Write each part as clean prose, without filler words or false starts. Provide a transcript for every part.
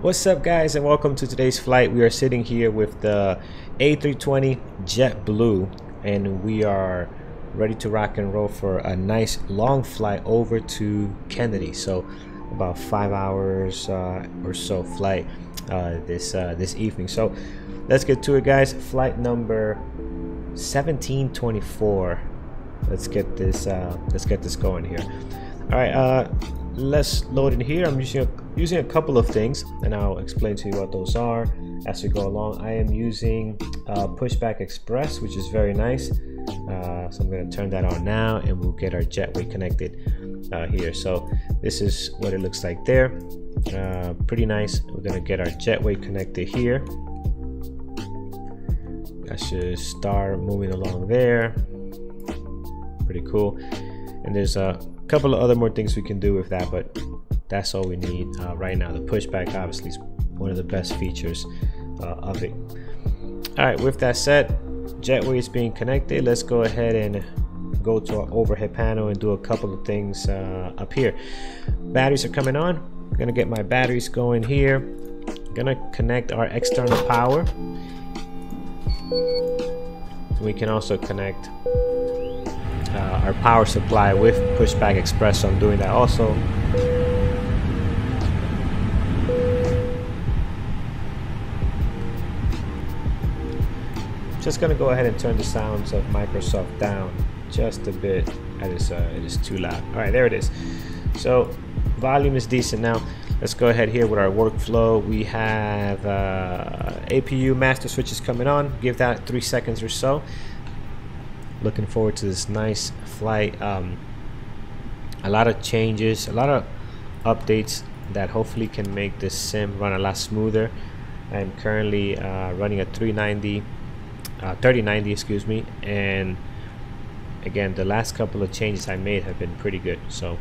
What's up, guys, and welcome to today's flight. We are sitting here with the A320 JetBlue, and we are ready to rock and roll for a nice long flight over to Kennedy. So about 5 hours or so flight this evening. So let's get to it, guys. Flight number 1724. Let's get this going here. All right, let's load in here. I'm using a couple of things, and I'll explain to you what those are as we go along. I am using Pushback Express, which is very nice. So I'm going to turn that on now, and we'll get our jetway connected here. So this is what it looks like there. Pretty nice. We're going to get our jetway connected here. That should start moving along there. Pretty cool. And there's a couple of other more things we can do with that, but that's all we need right now. The pushback obviously is one of the best features of it. All right, with that said, jetway is being connected. Let's go ahead and go to our overhead panel and do a couple of things up here. Batteries are coming on. I'm gonna get my batteries going here. I'm gonna connect our external power. We can also connect our power supply with Pushback Express, so I'm doing that also. Just gonna go ahead and turn the sounds of Microsoft down just a bit. It is too loud. All right, there it is. So volume is decent now. Let's go ahead here with our workflow. We have APU master switches coming on. Give that 3 seconds or so. Looking forward to this nice flight. A lot of changes, a lot of updates that hopefully can make this sim run a lot smoother. I'm currently running a 3090, excuse me, and again, the last couple of changes I made have been pretty good. So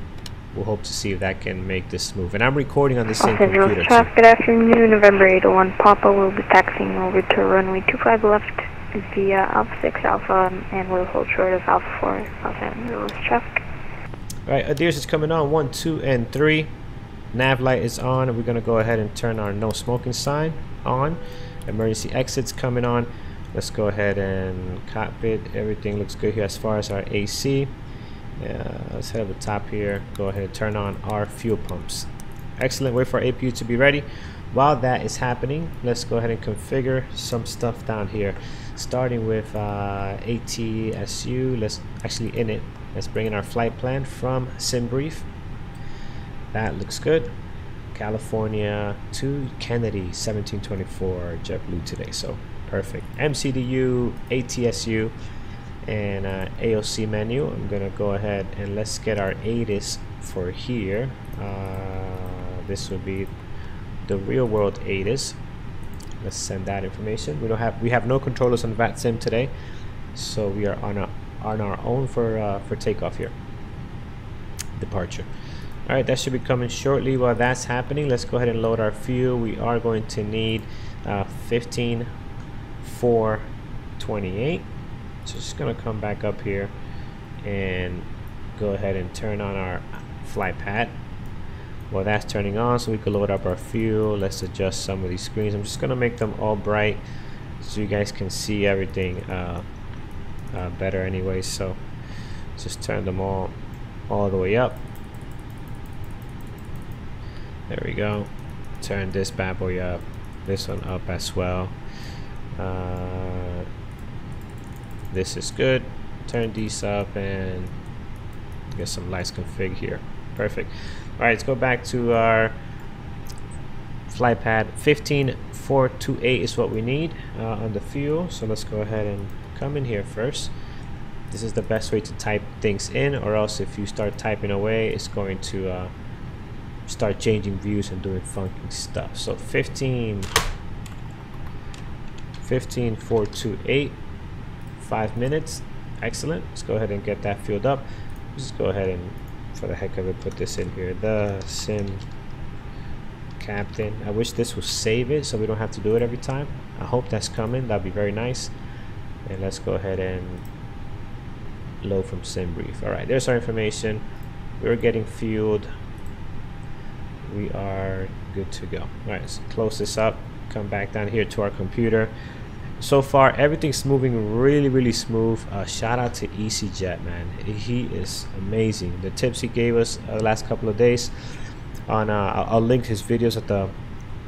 we'll hope to see if that can make this smooth. And I'm recording on the same computer too. Good afternoon, November 801 Papa will be taxiing over to runway 25 left via Alpha 6 Alpha, and we'll hold short of Alpha 4 Alpha traffic. Alright, Adirs is coming on, 1, 2, and 3. Nav light is on, and we're going to go ahead and turn our no smoking sign on. Emergency exits coming on. Let's go ahead and cockpit. Everything looks good here as far as our AC. Let's head up the top here. Go ahead and turn on our fuel pumps. Excellent. Wait for our APU to be ready. While that is happening, let's go ahead and configure some stuff down here. Starting with ATSU. Let's actually let's bring in our flight plan from SimBrief. That looks good. California to Kennedy, 1724 JetBlue today. So perfect. MCDU, ATSU, and AOC menu. I'm gonna go ahead and let's get our ATIS for here. This will be the real world ATIS. Let's send that information. We have no controllers on VATSIM today, so we are on our own for takeoff here. Departure. All right, that should be coming shortly. While that's happening, let's go ahead and load our fuel. We are going to need 15,428. So just gonna come back up here and go ahead and turn on our flight pad. Well, that's turning on, so we can load up our fuel. Let's adjust some of these screens. I'm just gonna make them all bright so you guys can see everything better anyway. So just turn them all the way up. There we go. Turn this bad boy up, this one up as well. This is good. Turn these up and get some lights config here. Perfect. All right, let's go back to our flight pad. 15,428 is what we need on the fuel. So let's go ahead and come in here first. This is the best way to type things in, or else if you start typing away, it's going to start changing views and doing funky stuff. So 15,428, 5 minutes. Excellent. Let's go ahead and get that filled up. Just go ahead and, for the heck of it, put this in here. The sim captain. I wish this would save it so we don't have to do it every time. I hope that's coming. That'd be very nice. And let's go ahead and load from SimBrief. All right, there's our information. We're getting fueled. We are good to go. All right, let's close this up, come back down here to our computer. So far everything's moving really smooth. Shout out to EasyJet, man. He is amazing. The tips he gave us the last couple of days on I'll link his videos at the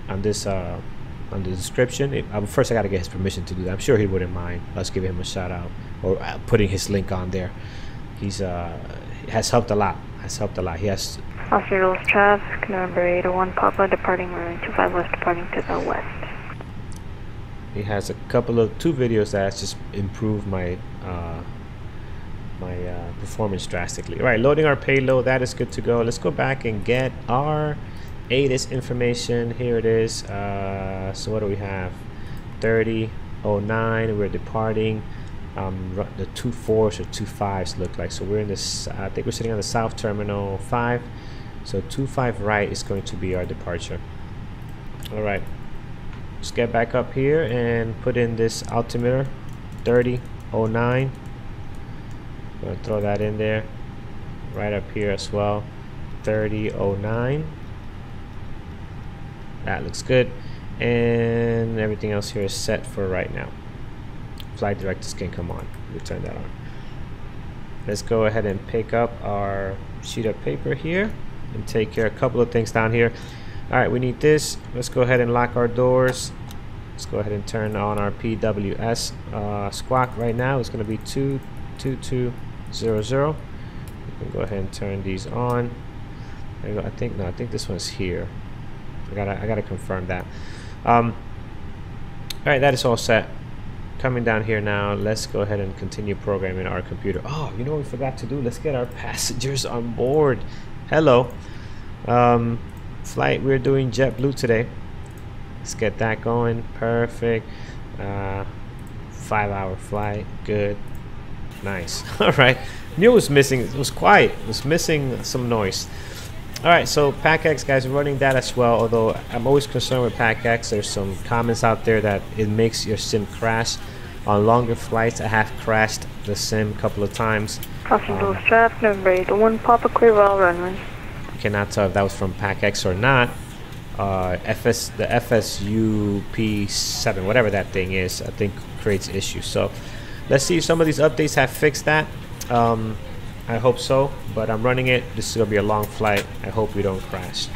on the description. First I gotta get his permission to do that. I'm sure he wouldn't mind us giving him a shout out or putting his link on there. He's has helped a lot. He has Officer Lost traffic, November 801 Papa, departing runway 25 left, departing to the west. He has two videos that has just improved my performance drastically. All right, loading our payload. That is good to go. Let's go back and get our ATIS information. Here it is. So what do we have? 3009. We're departing. The 24s or 25s look like. So we're in this. I think we're sitting on the South Terminal 5. So 25 right is going to be our departure. All right. Let's get back up here and put in this altimeter 3009. Gonna throw that in there. Right up here as well. 3009. That looks good. And everything else here is set for right now. Flight directives can come on. We'll turn that on. Let's go ahead and pick up our sheet of paper here and take care of a couple of things down here. All right, we need this. Let's go ahead and lock our doors. Let's go ahead and turn on our PWS squawk right now. It's going to be 22200. We can go ahead and turn these on. I think this one's here. I gotta confirm that. All right, that is all set. Coming down here now, let's go ahead and continue programming our computer. Oh, you know what we forgot to do? Let's get our passengers on board. Hello. Flight, we're doing JetBlue today. Let's get that going. Perfect. 5-hour flight. Good. Nice. All right. Knew it was missing. It was quiet. It was missing some noise. All right. So PACX, guys, we're running that as well. Although I'm always concerned with PACX. There's some comments out there that it makes your sim crash. On longer flights, I have crashed the sim a couple of times. Crossing those traffic, November 801 Papa, clear all runway. Cannot tell if that was from PACX or not. The FSUP7, whatever that thing is, I think creates issues. So let's see if some of these updates have fixed that. I hope so, but I'm running it. This is gonna be a long flight. I hope we don't crash.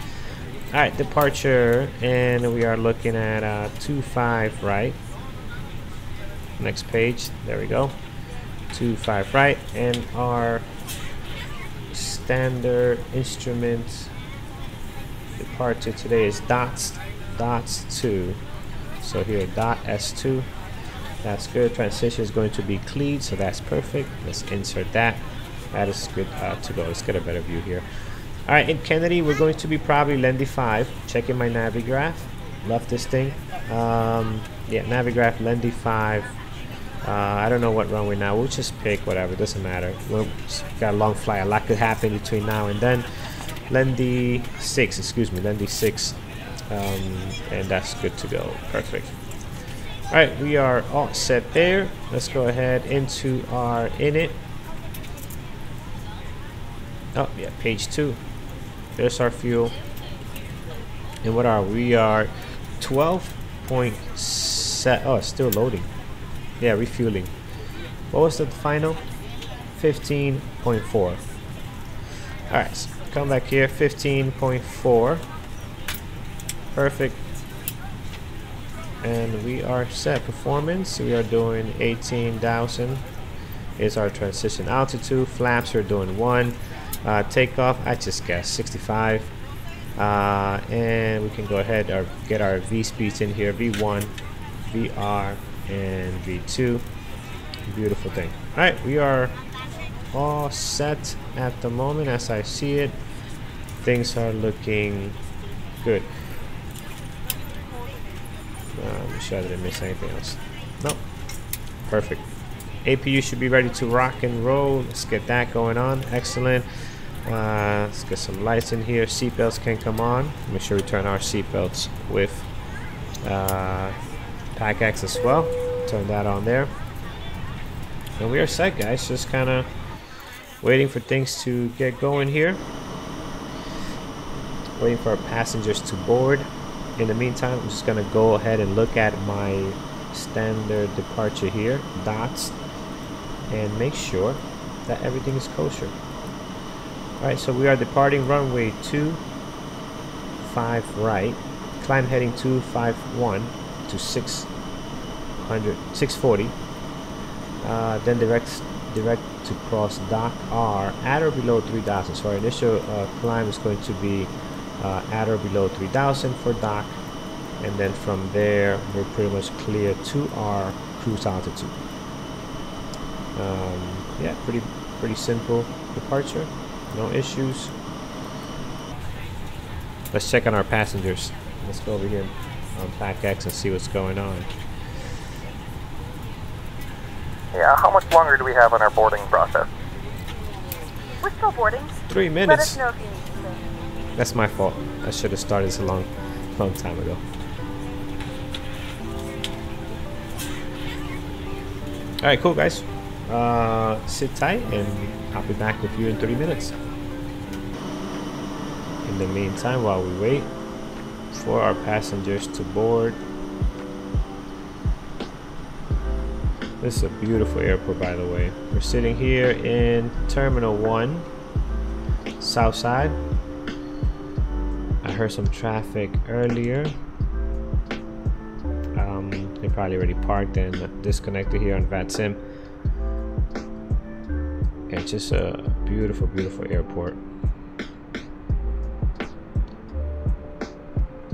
All right, departure, and we are looking at 25 right. Next page, there we go. 25 right, and our standard instrument departure today is dots 2. So here dot S2. That's good. Transition is going to be cleat, so that's perfect. Let's insert that. That is good to go. Let's get a better view here. All right, in Kennedy, we're going to be probably Lendy 5. Checking my Navigraph. Love this thing. Yeah, Navigraph Lendy 5. I don't know what runway now. We'll just pick whatever. Doesn't matter. We've got a long flight. A lot could happen between now and then. Lendy 6. Excuse me. Lendy 6. And that's good to go. Perfect. All right, we are all set there. Let's go ahead into our init. Oh yeah, page 2. There's our fuel. And what are we? Are 12.7. Oh, it's still loading. Yeah, refueling. What was the final? 15.4. All right, so come back here. 15.4. Perfect. And we are set. Performance, we are doing 18,000 is our transition altitude. Flaps are doing 1. Takeoff, I just guessed 65. And we can go ahead and get our V speeds in here. V1, VR, and V2. Beautiful thing. All right, we are all set at the moment as I see it. Things are looking good. I'm sure I didn't miss anything else. Nope. Perfect. APU should be ready to rock and roll. Let's get that going on. Excellent. Let's get some lights in here. Seatbelts can come on. Make sure we turn our seatbelts with PACX as well. Turn that on there. And we are set, guys. Just kind of waiting for things to get going here. waiting for our passengers to board. In the meantime, I'm just gonna go ahead and look at my standard departure here, dots, and make sure that everything is kosher. Alright, so we are departing runway 25 right, climb heading 251 to 640, then direct to cross Dock R at or below 3000. So our initial climb is going to be at or below 3000 for dock, and then from there we're pretty much clear to our cruise altitude. Yeah, pretty simple departure, no issues. Let's check on our passengers. Let's go over here on PACX and see what's going on. Yeah, how much longer do we have on our boarding process? We're still boarding. 3 minutes. Let us know if you need anything. That's my fault. I should have started this a long time ago. Alright, cool guys. Sit tight and I'll be back with you in 30 minutes. In the meantime, while we wait for our passengers to board. This is a beautiful airport, by the way. We're sitting here in Terminal 1, South Side. I heard some traffic earlier. They probably already parked and disconnected here on VATSIM. Yeah, just a beautiful, beautiful airport.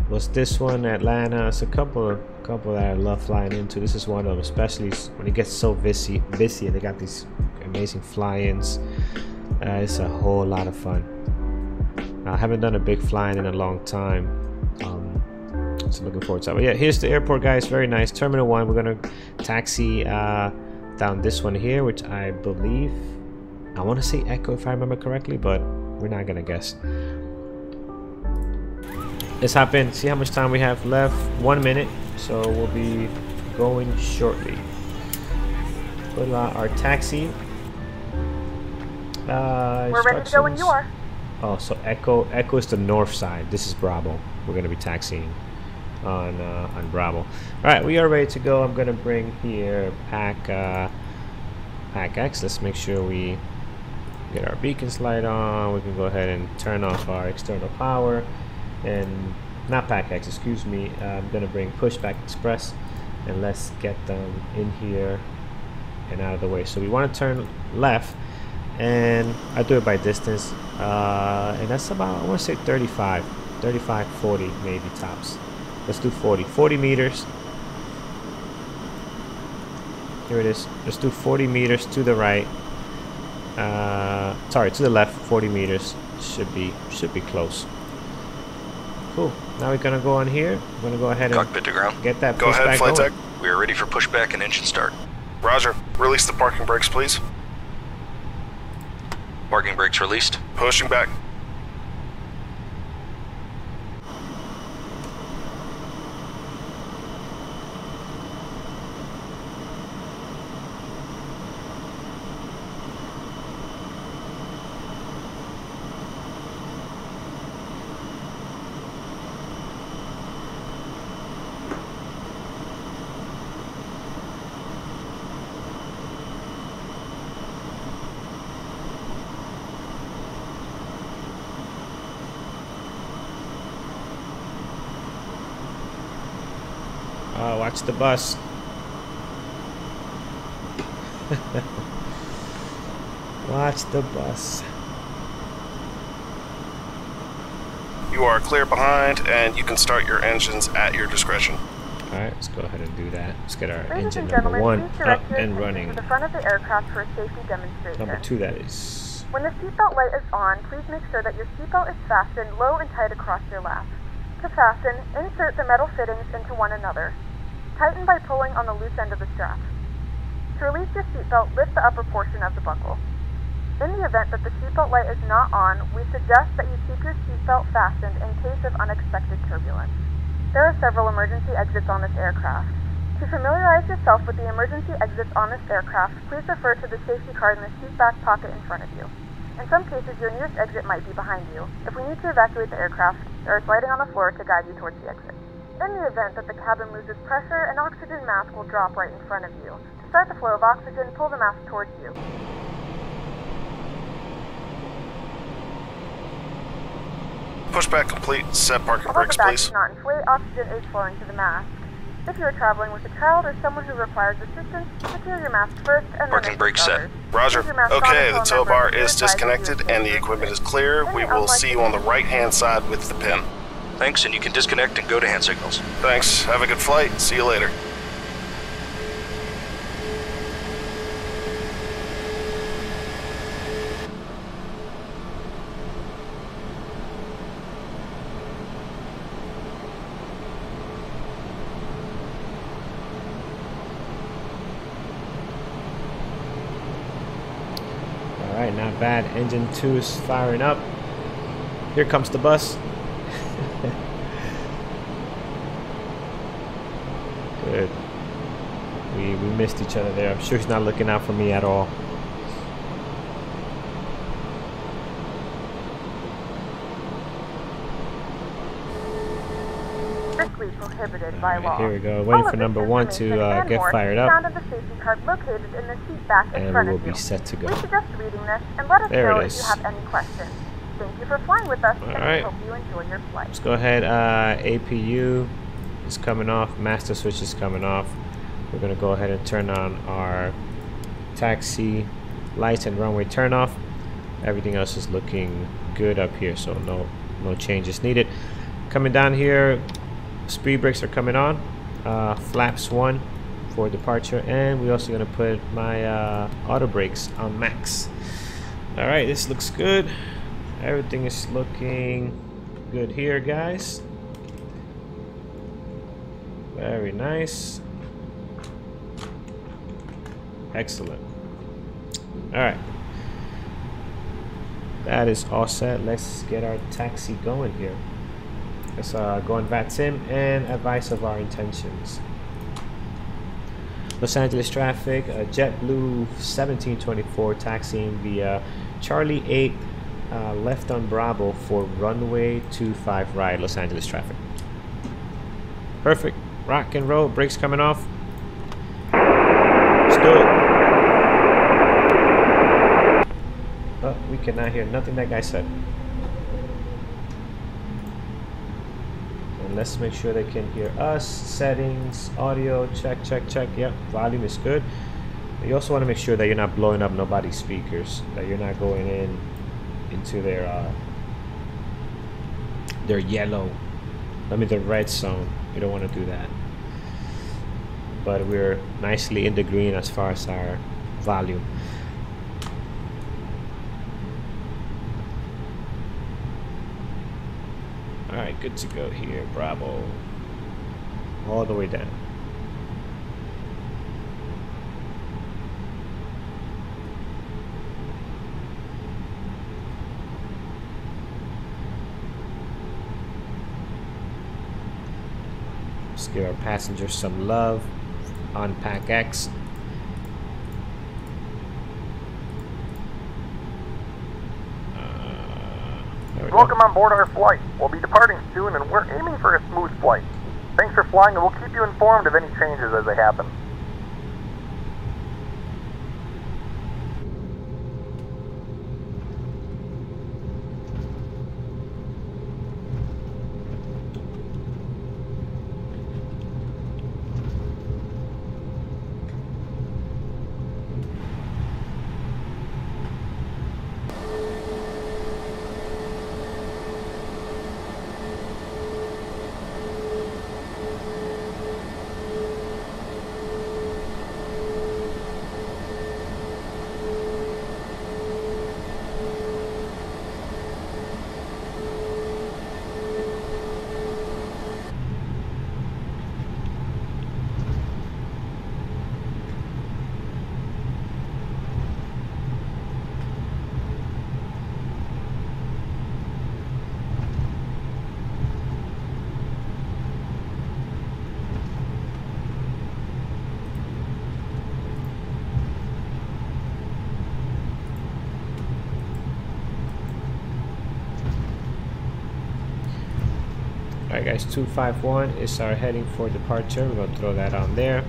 Was this one Atlanta? It's a couple that I love flying into. This is one of them, especially when it gets so busy and they got these amazing fly-ins. It's a whole lot of fun. I haven't done a big flying in a long time, so looking forward to that. But yeah, here's the airport, guys. Very nice. Terminal 1. We're gonna taxi down this one here, which I believe, I want to say Echo if I remember correctly, but we're not gonna guess. Let's hop in, see how much time we have left. 1 minute, so we'll be going shortly. Put our taxi. We're ready to go when you are. Oh, so Echo is the north side. This is Bravo. We're gonna be taxiing on Bravo. All right, we are ready to go. I'm gonna bring here PACX. Let's make sure we get our beacons light on. We can go ahead and turn off our external power. And not PACX, excuse me. I'm gonna bring Pushback Express, and let's get them in here and out of the way. So we want to turn left, and I do it by distance, and that's about, I want to say 35, 40 maybe tops. Let's do 40 meters. Here it is. Let's do 40 meters to the right. Sorry, to the left. 40 meters should be close. Cool. Now we're gonna go on here. I'm gonna go ahead and cockpit to ground. Get that go ahead, flight tech. We are ready for pushback and engine start. Roger. Release the parking brakes, please. Parking brakes released. Pushing back. Watch the bus. Watch the bus. You are clear behind, and you can start your engines at your discretion. Alright, let's go ahead and do that. Let's get our Ladies engine and number gentlemen, 1 please up direct your and attention running. to the front of the aircraft for a safety demonstration. Number 2, that is. When the seatbelt light is on, please make sure that your seatbelt is fastened low and tight across your lap. To fasten, insert the metal fittings into one another. Tighten by pulling on the loose end of the strap. To release your seatbelt, lift the upper portion of the buckle. In the event that the seatbelt light is not on, we suggest that you keep your seatbelt fastened in case of unexpected turbulence. There are several emergency exits on this aircraft. To familiarize yourself with the emergency exits on this aircraft, please refer to the safety card in the seat back pocket in front of you. In some cases, your nearest exit might be behind you. If we need to evacuate the aircraft, There is lighting on the floor to guide you towards the exit. In the event that the cabin loses pressure, an oxygen mask will drop right in front of you. To start the flow of oxygen, pull the mask towards you. Pushback complete. Set parking Although brakes, the bag please. does not inflate, oxygen is flowing to the mask. If you are traveling with a child or someone who requires assistance, secure your mask first and Parking then brake set. others. Roger. Leave your mask on Okay, until the a tow member bar of the is crew advises you disconnected to and the exit. equipment is clear. Any We will see you on the unlikely- right-hand side with the pin. Thanks, and you can disconnect and go to hand signals. Thanks. Have a good flight. See you later. Alright, not bad. Engine 2 is firing up. Here comes the bus. Good. We missed each other there. I'm sure he's not looking out for me at all. Strictly prohibited by Alright, law. here we go. All Waiting of for this number 1 to information and get more fired can be found up. in the safety card located in the seat back in And front we will of you. be set to go. We suggest reading this and let us There know it if you is. have any questions. Thank you for flying with us, and Alright. we hope you enjoy your flight. Let's go ahead. APU is coming off. Master switch is coming off. We're going to go ahead and turn on our taxi lights and runway turn off. Everything else is looking good up here, so no changes needed. Coming down here, speed brakes are coming on. Flaps 1 for departure, and we're also going to put my auto brakes on max. Alright, this looks good. Everything is looking good here, guys. Very nice. Excellent. Alright. That is all set. Let's get our taxi going here. Let's go on VATSIM and advice of our intentions. Los Angeles traffic, JetBlue 1724 taxiing via Charlie 8 left on Bravo for runway 25 right, Los Angeles traffic. Perfect. Rock and roll. Brakes coming off. Let's do it. Oh, we cannot hear nothing that guy said. And let's make sure they can hear us. Settings, audio, check. Yep, volume is good. You also want to make sure that you're not blowing up nobody's speakers, that you're not going into their yellow, their red zone. You don't want to do that. But we're nicely in the green as far as our volume. Alright, good to go here. Bravo. All the way down. Let's give our passengers some love on PACX. Welcome on board our flight. We'll be departing soon and we're aiming for a smooth flight. Thanks for flying and we'll keep you informed of any changes as they happen. guys, 251 is our heading for departure. We're going to throw that on there.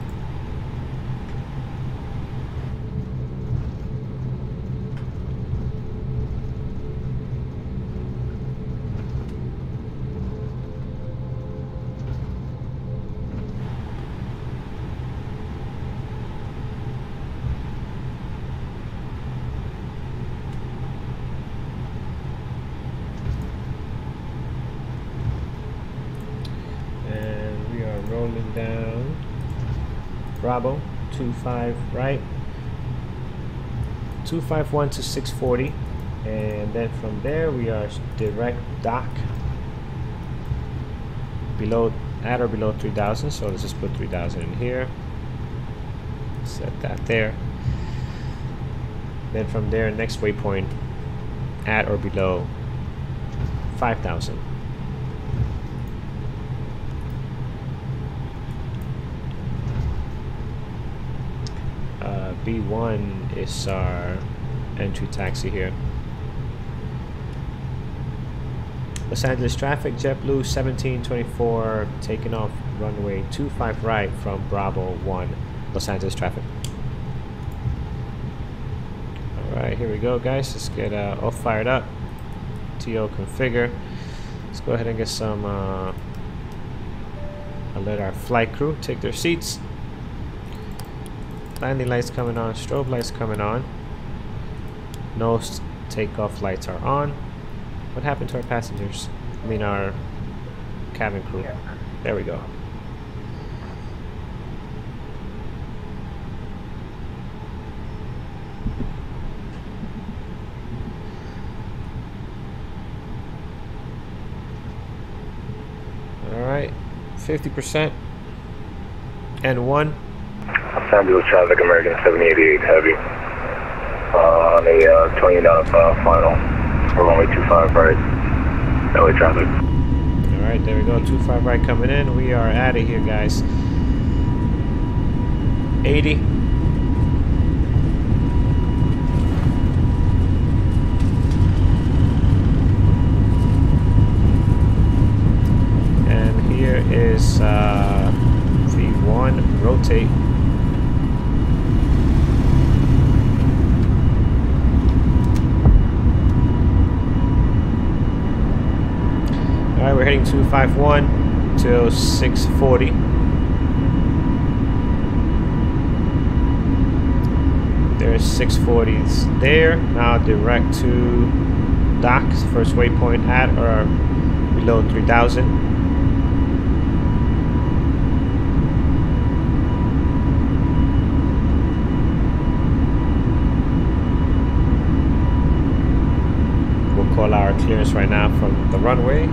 Rolling down Bravo 25 right, 251 to 640, and then from there we are direct dock below, at or below 3000. So let's just put 3000 in here, set that there. Then from there, next waypoint at or below 5000. B1 is our entry taxi here. Los Angeles traffic, JetBlue 1724 taking off runway 25 right from Bravo 1, Los Angeles traffic. Alright, here we go guys, let's get all fired up. TO configure. Let's go ahead and get some, I'll let our flight crew take their seats. Landing lights coming on, strobe lights coming on. Nose takeoff lights are on. What happened to our passengers? I mean our cabin crew. There we go. Alright, 50% and 1. Los Angeles traffic, American 788 heavy. On a 20 knot final. We're runway 25 right. LA traffic. Alright, there we go. 25 right coming in. We are out of here, guys. 80. And here is V1 rotate. Alright, we're heading 251 till 640. There's 640s there. Now direct to dock, first waypoint at or below 3000. We'll call our clearance right now from the runway.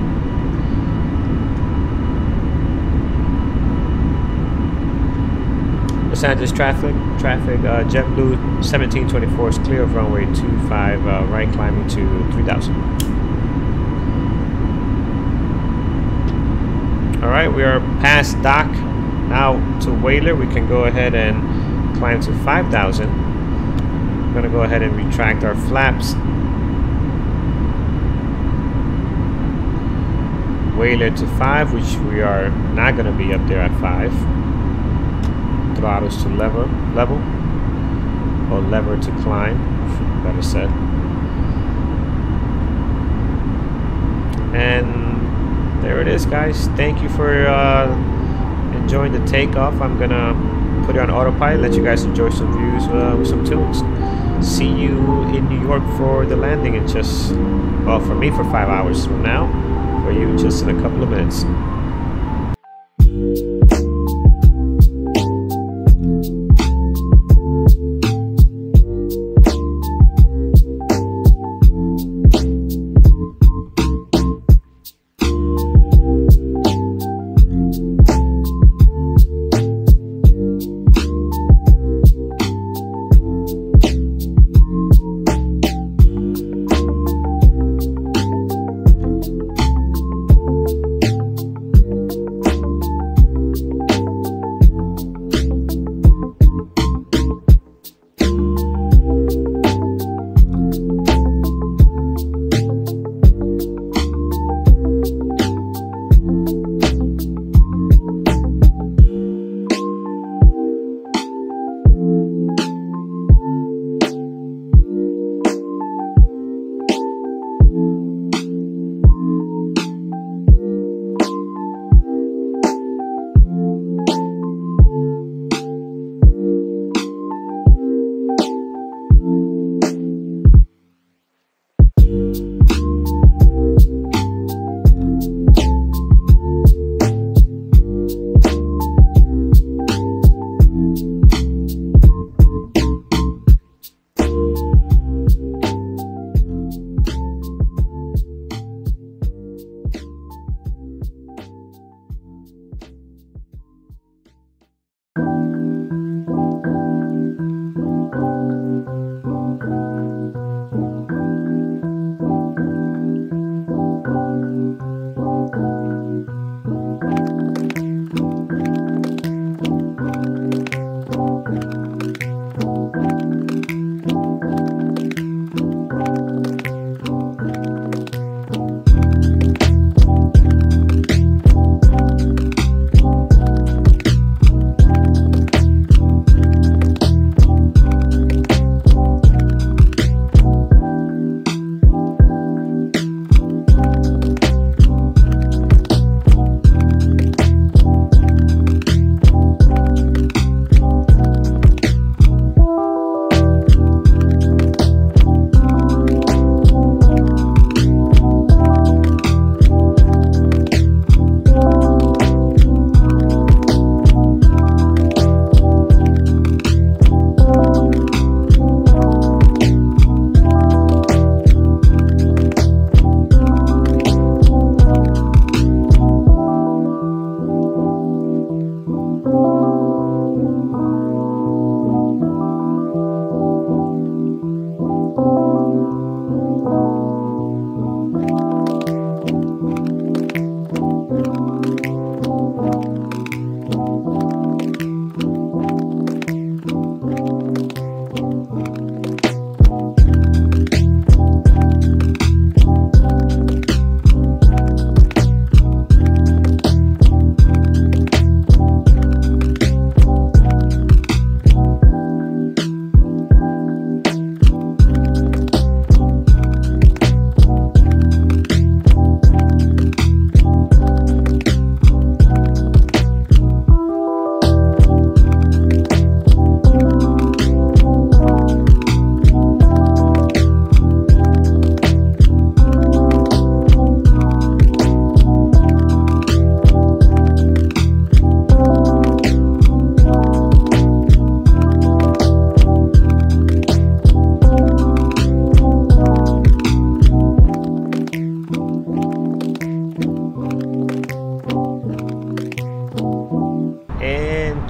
Los Angeles traffic, JetBlue 1724 is clear of runway 25 right, climbing to 3000. Alright, we are past dock. Now to Whaler, we can go ahead and climb to 5000. I'm going to go ahead and retract our flaps. Whaler to 5, which we are not going to be up there at 5. Throttles to level, or lever to climb, better said. And there it is, guys. Thank you for enjoying the takeoff. I'm gonna put it on autopilot, let you guys enjoy some views with some tunes. See you in New York for the landing in just, well, for me for 5 hours from now, for you just in a couple of minutes.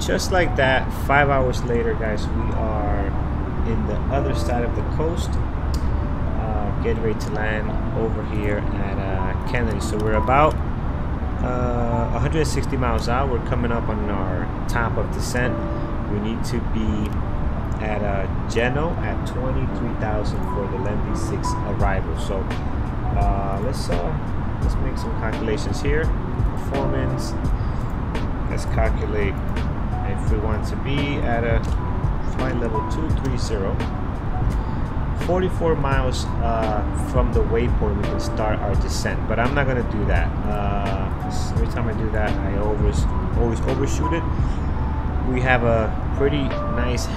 just like that, 5 hours later, guys, we are in the other side of the coast, getting ready to land over here at Kennedy. So we're about 160 miles out. We're coming up on our top of descent. We need to be at Geno at 23,000 for the Lendy 6 arrival. So let's make some calculations here. Performance. Let's calculate if we want to be at a flight level 230. 44 miles from the waypoint we can start our descent, but I'm not going to do that. Every time I do that, I always overshoot it. We have a pretty nice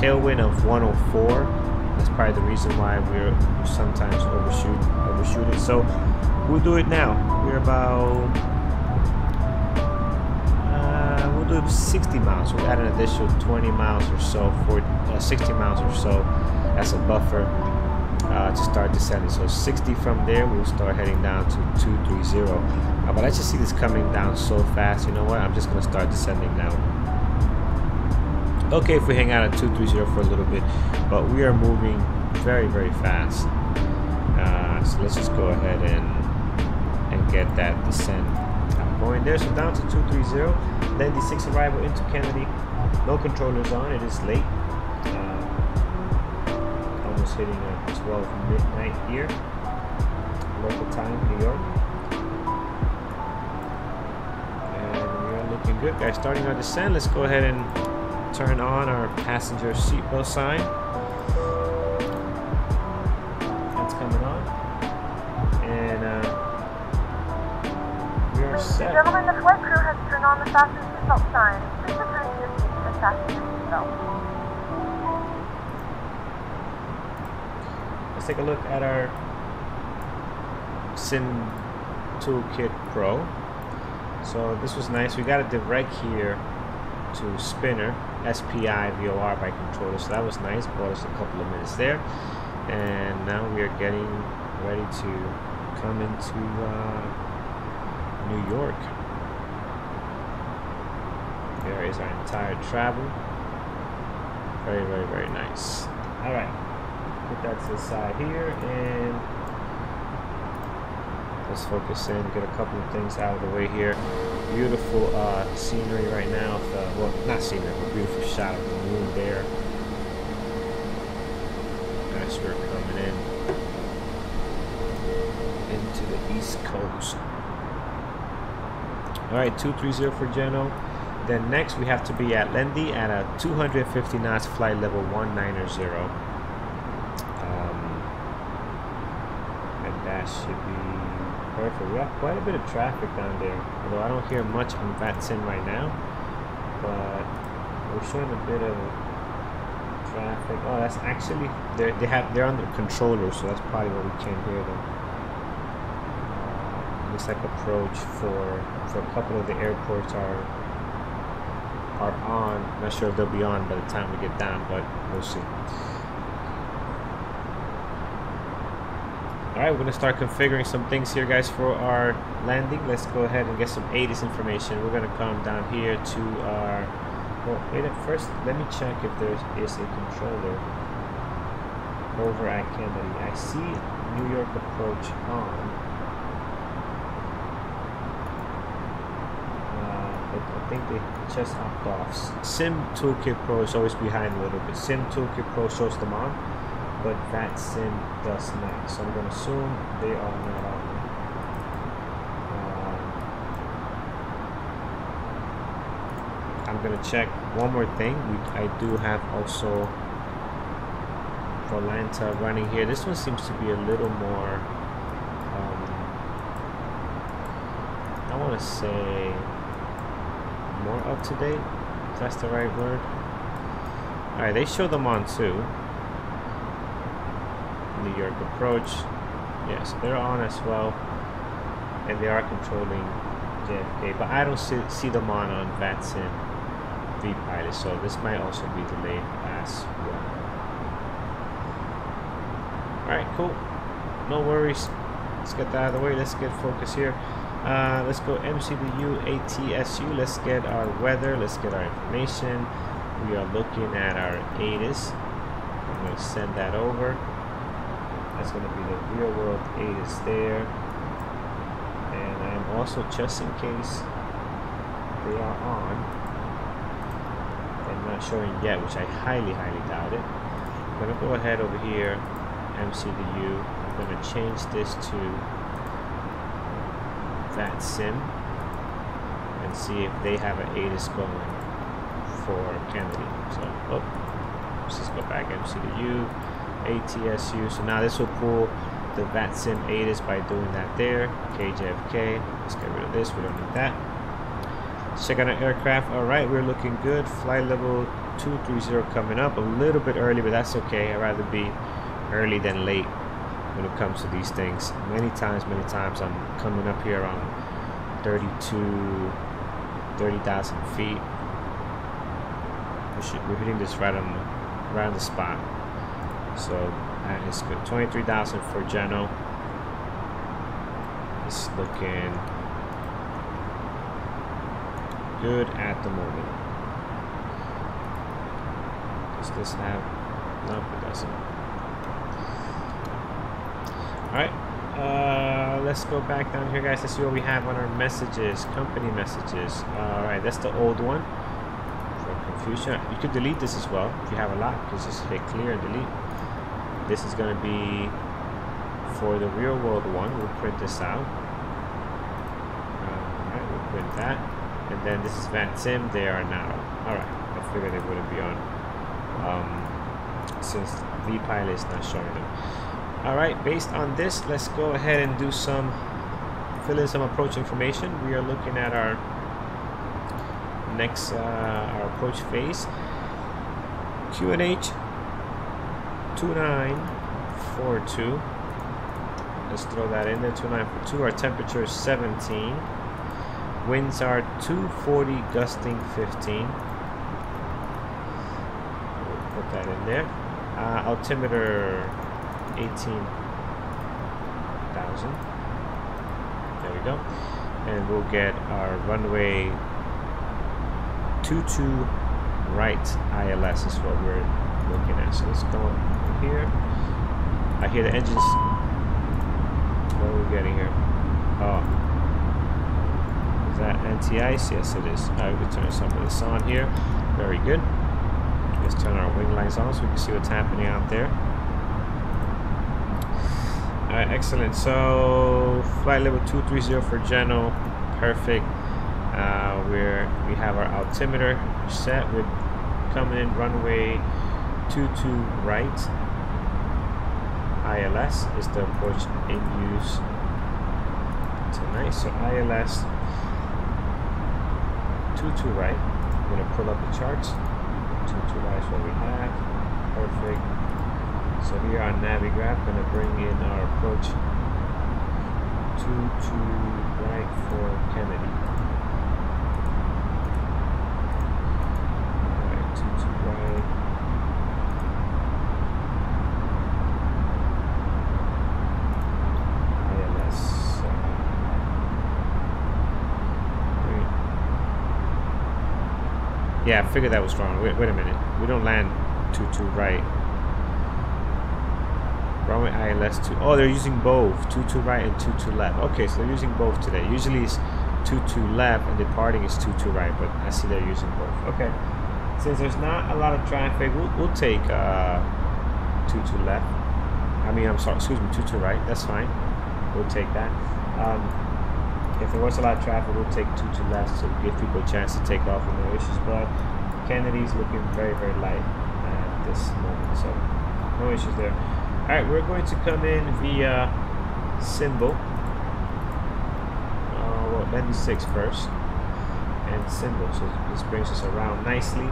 tailwind of 104. That's probably the reason why we sometimes overshoot it. So we'll do it now. We're about we'll do 60 miles. We'll add an additional 20 miles or so for 60 miles or so. That's a buffer to start descending. So 60 from there, we'll start heading down to 230. But I just see this coming down so fast. You know what? I'm just going to start descending now. Okay, if we hang out at 230 for a little bit, but we are moving very, very fast. So let's just go ahead and get that descent going there. So down to 230. Then the 6 arrival into Kennedy. No controllers on. It is late. Almost hitting 12 midnight here, local time, New York. And we are looking good, guys. Starting our descent. Let's go ahead and turn on our passenger seatbelt sign. That's coming on. And we are set. Gentlemen, the flight crew has turned on the fasten seatbelt sign. Please return to your seats and fasten your seatbelt. Let's take a look at our Sim Toolkit Pro. So this was nice. We got a direct here to spinner, SPI VOR by controller. So that was nice. Brought us a couple of minutes there. And now we are getting ready to come into New York. There is our entire travel. Very, very, very nice. All right. Put that to the side here and let's focus in, get a couple of things out of the way here. Beautiful scenery right now. Well, not scenery, but beautiful shot of the moon there as we're coming into the East Coast. All right, 230 for Geno. Then next we have to be at Lendy at a 250 knots, flight level 190. That should be perfect. We have quite a bit of traffic down there, although I don't hear much on VATSIM right now, but we're showing a bit of traffic. Oh, that's actually they're under controller, so that's probably why we can't hear them. Looks like approach for a couple of the airports are on. Not sure if they'll be on by the time we get down, but we'll see. Alright, we're going to start configuring some things here, guys, for our landing. Let's go ahead and get some ATIS information. We're going to come down here to our... Well, wait, first, let me check if there is a controller over at Kennedy. I see New York approach on. But I think they just hopped off. Sim Toolkit Pro is always behind a little bit. Sim Toolkit Pro shows them on, but VATSIM does not. So I'm going to assume they are not on. I'm going to check one more thing. I do have also Volanta running here. This one seems to be a little more, I want to say more up to date, if that's the right word. Alright, they show them on too. New York approach, yes, they're on as well, and they are controlling JFK, but I don't see them on VATSIM vPilot, so this might also be delayed as well. Alright, cool, no worries. Let's get that out of the way. Let's get focused here. Let's go MCDU ATSU. Let's get our weather. Let's get our information. We are looking at our ATIS. I'm going to send that over. That's going to be the real world ATIS there. And I'm also, just in case they are on and not showing yet, which I highly doubt it, I'm going to go ahead over here, MCDU. I'm going to change this to VATSIM and see if they have an ATIS going for Kennedy. So, let's just go back, MCDU, ATSU. So now this will pull the VATSIM ATIS by doing that there. KJFK. Let's get rid of this. We don't need that. Check out our aircraft. All right, we're looking good. Flight level 230 coming up. A little bit early, but that's okay. I'd rather be early than late when it comes to these things. Many times I'm coming up here around 30,000 feet. We're hitting this right on the spot. So that is good. 23,000 for Geno. It's looking good at the moment. Does this have? Nope, it doesn't. Alright, let's go back down here, guys. Let's see what we have on our messages, company messages. Alright, that's the old one for confusion. You could delete this as well if you have a lot. You can just hit clear and delete. This is going to be for the real world one. We'll print this out. Alright, we'll print that. And then this is VATSIM. They are now. Alright, I figured they wouldn't be on since VPilot is not showing them. Alright, based on this, let's go ahead and do fill in some approach information. We are looking at our next our approach phase. QNH 2942. Let's throw that in there. 2942. Our temperature is 17. Winds are 240, gusting 15. We'll put that in there. Altimeter 18,000. There we go. And we'll get our runway 22 right ILS is what we're looking at. So let's go on here. I hear the engines. What are we getting here? Oh, is that anti-ice? Yes, it is. Alright, we can turn some of this on here. Very good. Let's turn our wing lines on so we can see what's happening out there. Alright, excellent. So flight level 230 for Geno. Perfect. We have our altimeter set. We're coming in runway 22 right. ILS is the approach in use tonight. So ILS 22 right. I'm going to pull up the charts. 22 right is what we have. Perfect. So here on Navigraph, going to bring in our approach 22 right for Kennedy. Alright, 22 right. ILS. Yeah, I figured that was wrong. Wait a minute. We don't land 22 right. Runway ILS 2. Oh, they're using both 22 right and 22 left. Okay, so they're using both today. Usually it's 22 left and departing is 22 right, but I see they're using both. Okay, since there's not a lot of traffic, we'll take 22 left. I mean, I'm sorry, excuse me, 22 right. That's fine. We'll take that. If there was a lot of traffic, we'll take 22 left to give people a chance to take off with no issues. But Kennedy's looking very light at this moment, so no issues there. Alright, we're going to come in via symbol. Well, landing 6 first. And symbol. So this brings us around nicely.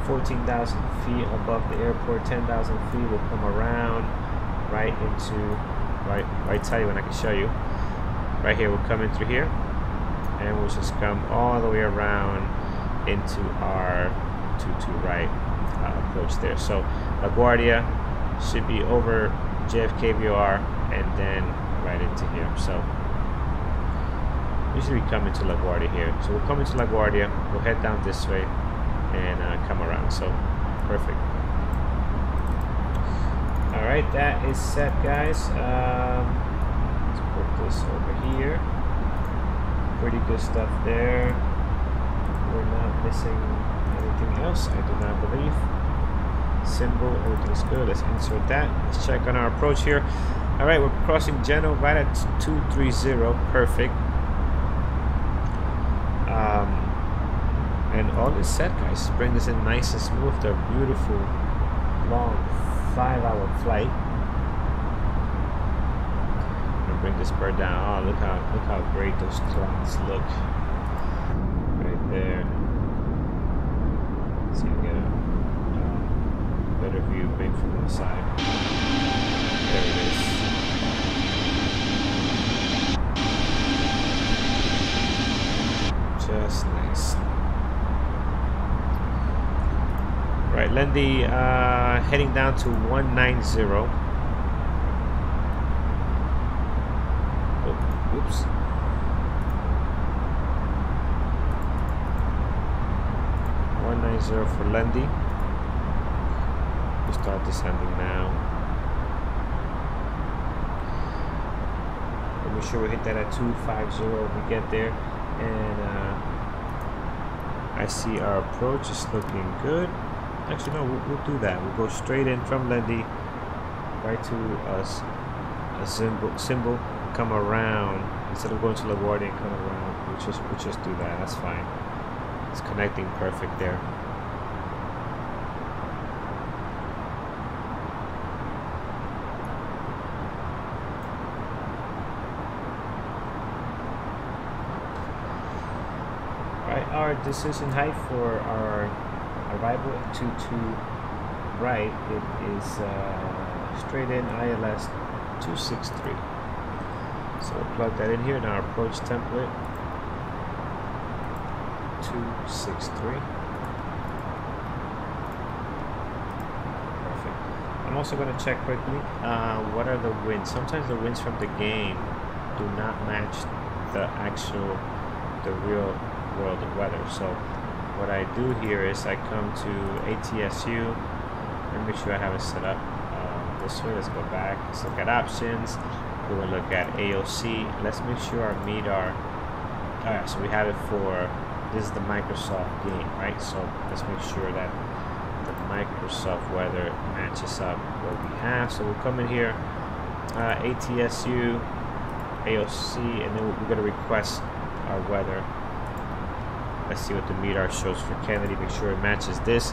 14,000 feet above the airport. 10,000 feet. We'll come around right into, right tell you when I can show you. Right here, we'll come in through here. And we'll just come all the way around into our 22 right approach there. So LaGuardia should be over JFK VOR and then right into here. So Usually we come into LaGuardia here. So we'll come into LaGuardia, we'll head down this way and come around. So perfect. Alright, that is set, guys. Let's put this over here. Pretty good stuff there. We're not missing anything else, I do not believe. Symbol, everything's good. Let's insert that. Let's check on our approach here. Alright, we're crossing Genoa right at 230. Perfect. And all is set, guys. Bring this in nice and smooth. They're beautiful, long 5-hour flight. And bring this bird down. Oh, look how great those clouds look right there. Let's see if we get a better view, big from the side. There it is. Just nice. Right, Lendy heading down to 190. Oh, oops. For Lendy. We start descending now. And make sure we hit that at 250 when we get there. And I see our approach is looking good. Actually, no, we'll do that. We'll go straight in from Lendy right to a symbol, come around instead of going to LaGuardia and come around. We'll just do that. That's fine. It's connecting perfect there. Our decision height for our arrival at 22 right, it is straight in ILS 263. So we'll plug that in here in our approach template. 263. Perfect. I'm also going to check quickly what are the winds. Sometimes the winds from the game do not match the real world of weather. So what I do here is I come to ATSU and make sure I have it set up this way. Let's go back. Let's look at options. We're going to look at AOC. Let's make sure our MEDAR. Alright, so we have it for, this is the Microsoft game, right? So let's make sure that the Microsoft weather matches up what we have. So we'll come in here, ATSU, AOC, and then we're going to request our weather. Let's see what the MEDAR shows for Kennedy. Make sure it matches this.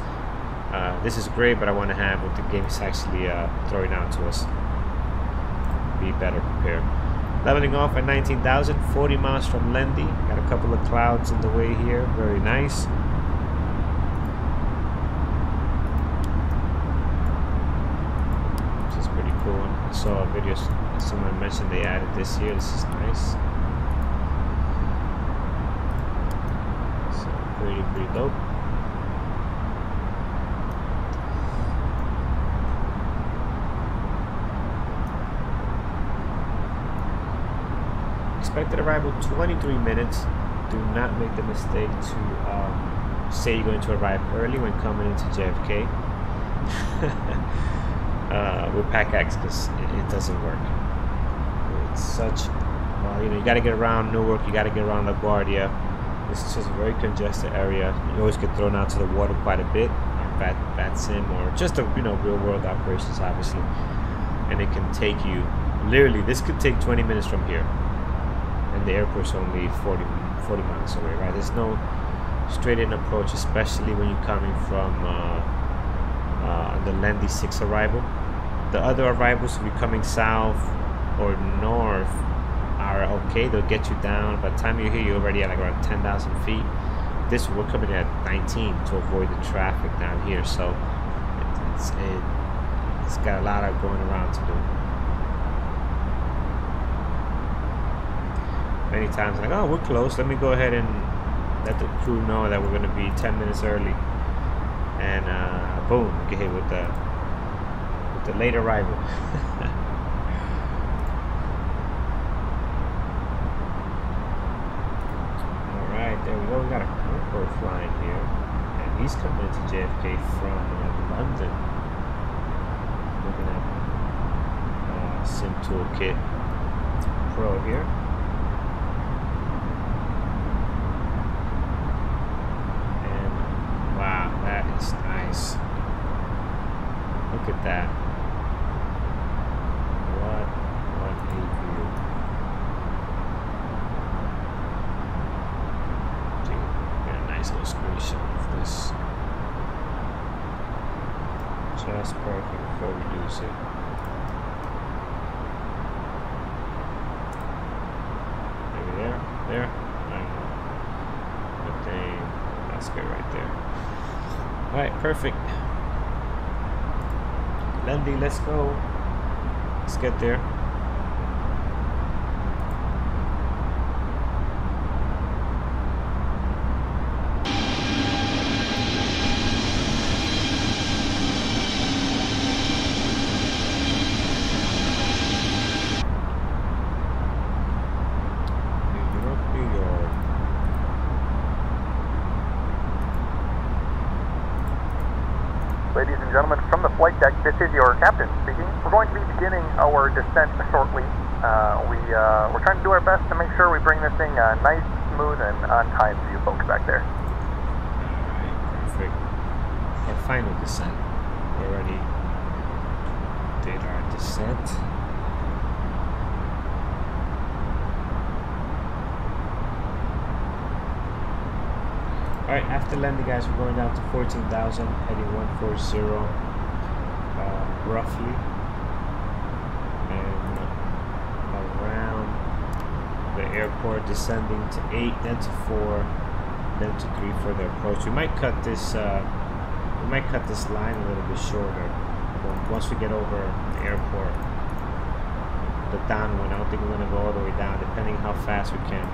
This is great, but I want to have what the game is actually throwing out to us. Be better prepared. Leveling off at 19,000, 40 miles from Lendy. Got a couple of clouds in the way here. Very nice. This is pretty cool. I saw a video, someone mentioned they added this here. This is nice. Pretty dope. Expected arrival 23 minutes. Do not make the mistake to say you're going to arrive early when coming into JFK with PACX, because it doesn't work. It's such, you got to get around Newark, you got to get around LaGuardia. This is just a very congested area. You always get thrown out to the water quite a bit, VATSIM, or just the real world operations, obviously. And it can take you, literally, this could take 20 minutes from here, and the airport's only 40 miles away, right? There's no straight in approach, especially when you're coming from the Lendy 6 arrival. The other arrivals, if you're coming south or north, are okay. They'll get you down. By the time you're here, you're already at like around 10,000 feet. This, we're coming at 19 to avoid the traffic down here. So it's got a lot of going around to do. Many times like, oh, we're close, let me go ahead and let the crew know that we're going to be 10 minutes early, and boom, get hit with the late arrival. go. We got a Concorde flying here, and he's coming into JFK from London. Looking at Sim Toolkit Pro here. And wow, that is nice. Look at that. What a view. Get a nice little screenshot of this. Just perfect before we lose it. Maybe there. I don't know. But that's good right there. Alright, perfect. Lendy, let's go. Let's get there. Ladies and gentlemen, from the flight deck, this is your captain speaking. We're going to be beginning our descent shortly. We're trying to do our best to make sure we bring this thing nice, smooth, and on time for you folks back there. Alright, perfect. Our final descent. We already did our descent. Alright, after landing, guys, we're going down to 14,000, heading 140 roughly, and around the airport, descending to 8, then to 4, then to 3 for the approach. We might cut this line a little bit shorter. Once we get over the airport, the downwind, I don't think we're going to go all the way down, depending how fast we can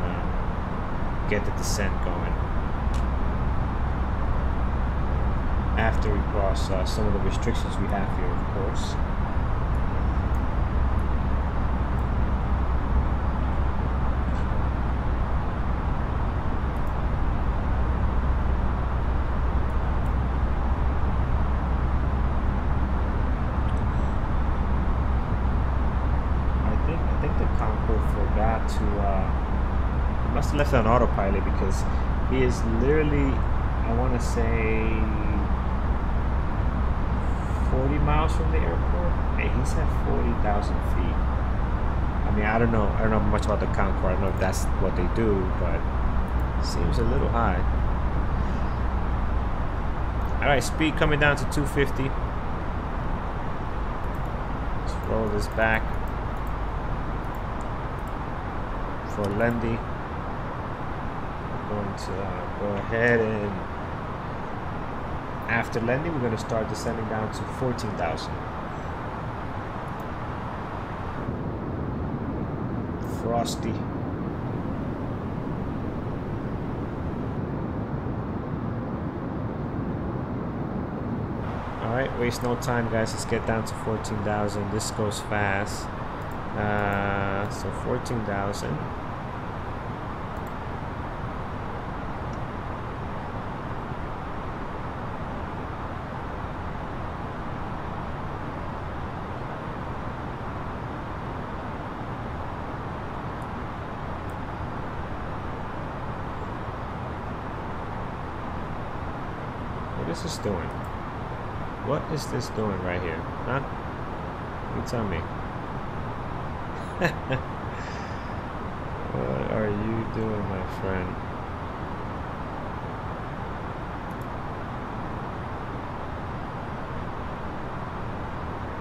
get the descent going. After we cross some of the restrictions we have here, of course. I think the Concorde forgot to must have left it on autopilot, because he is literally, I want to say, 40 miles from the airport, and he's at 40,000 feet. I mean, I don't know much about the Concorde. I don't know if that's what they do, but it seems a little high. All right, speed coming down to 250. Let's roll this back for Lendy. I'm going to go ahead and, after landing, we're going to start descending down to 14,000. Frosty. Alright, waste no time, guys. Let's get down to 14,000. This goes fast. So 14,000. What is this doing? What is this doing right here? Huh? You tell me. What are you doing, my friend?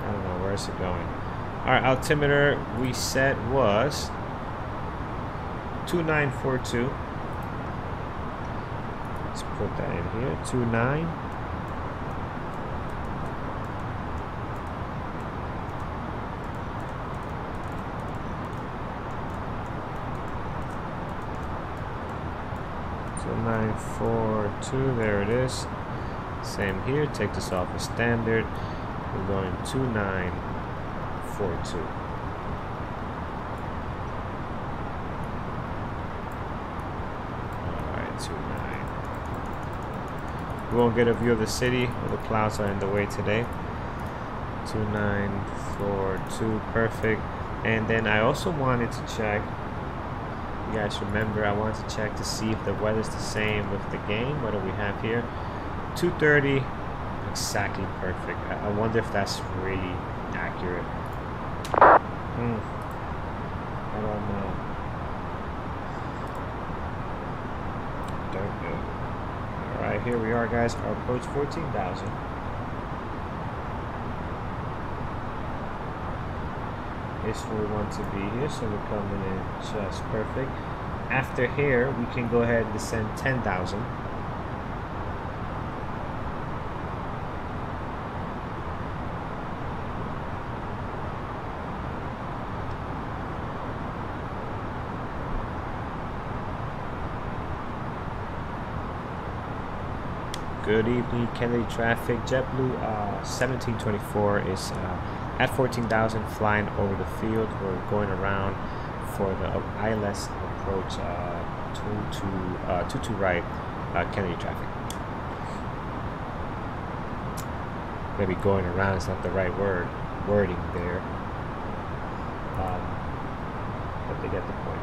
I don't know. Where's it going? Our altimeter we set was 2942. Let's put that in here. 29. So 942. There it is. Same here. Take this off as standard. We're going 2942. All right, 29. We won't get a view of the city, or the clouds are in the way today. 2942, perfect. And then I also wanted to check, you guys remember, I wanted to check to see if the weather's the same with the game. What do we have here? 2:30, exactly perfect. I wonder if that's really accurate. I don't know. Don't know. Alright, here we are, guys. Our approach 14,000. Is where we want to be here, so we're coming in just perfect. After here, we can go ahead and descend 10,000. Good evening, Kennedy traffic. JetBlue 1724 is at 14,000 flying over the field. We're going around for the ILS approach 22 right, Kennedy traffic. Maybe going around is not the right wording there, but they get the point.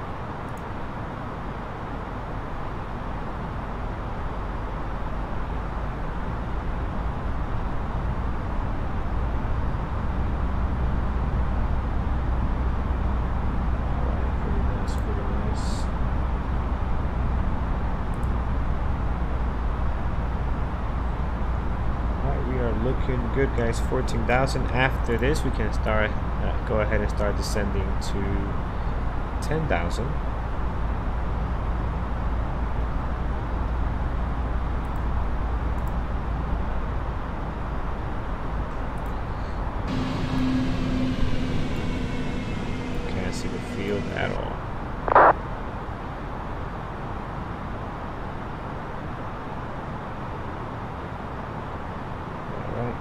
Looking good, guys. 14,000. After this, we can start go ahead and start descending to 10,000. Can't see the field at all.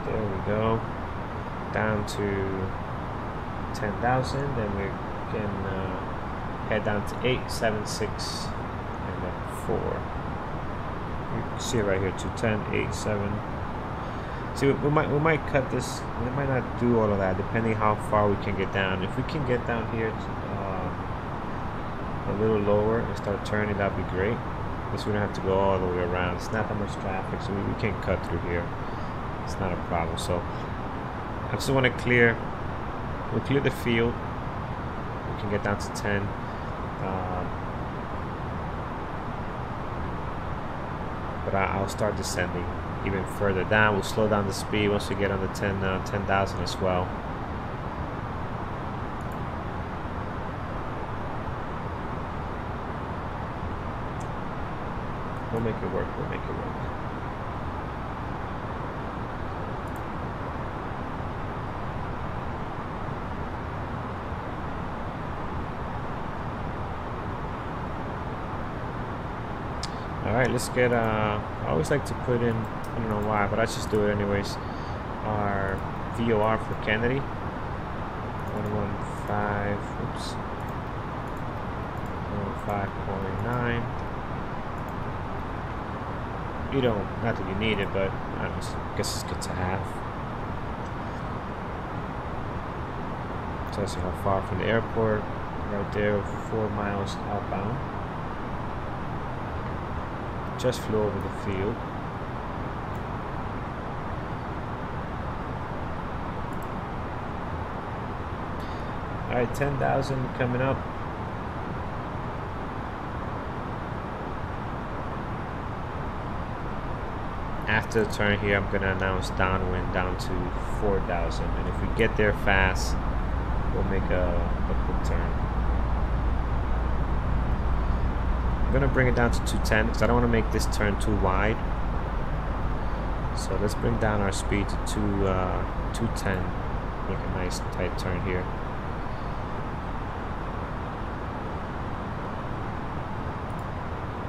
There we go, down to 10,000. Then we can head down to 876 and then 4. You can see it right here, 210, 87. See, we might cut this. We might not do all of that, depending how far we can get down. If we can get down here to, a little lower and start turning, that'd be great. Because we don't have to go all the way around. It's not that much traffic, so we can cut through here. It's not a problem. So I just want to clear. We'll clear the field. We can get down to 10. But I'll start descending even further down. We'll slow down the speed once we get on the 10,000 as well. We'll make it work. We'll make it work. Alright, let's get, I always like to put in, I don't know why, but I just do it anyways, our VOR for Kennedy. 115, oops, 115.9. You don't, not that you need it, but I guess it's good to have. Tells you how far from the airport, right there, 4 miles outbound. Just flew over the field. Alright, 10,000 coming up. After the turn here, I'm going to announce downwind down to 4,000. And if we get there fast, we'll make a quick turn. I'm going to bring it down to 210 because I don't want to make this turn too wide. So let's bring down our speed to 210. Make a nice tight turn here.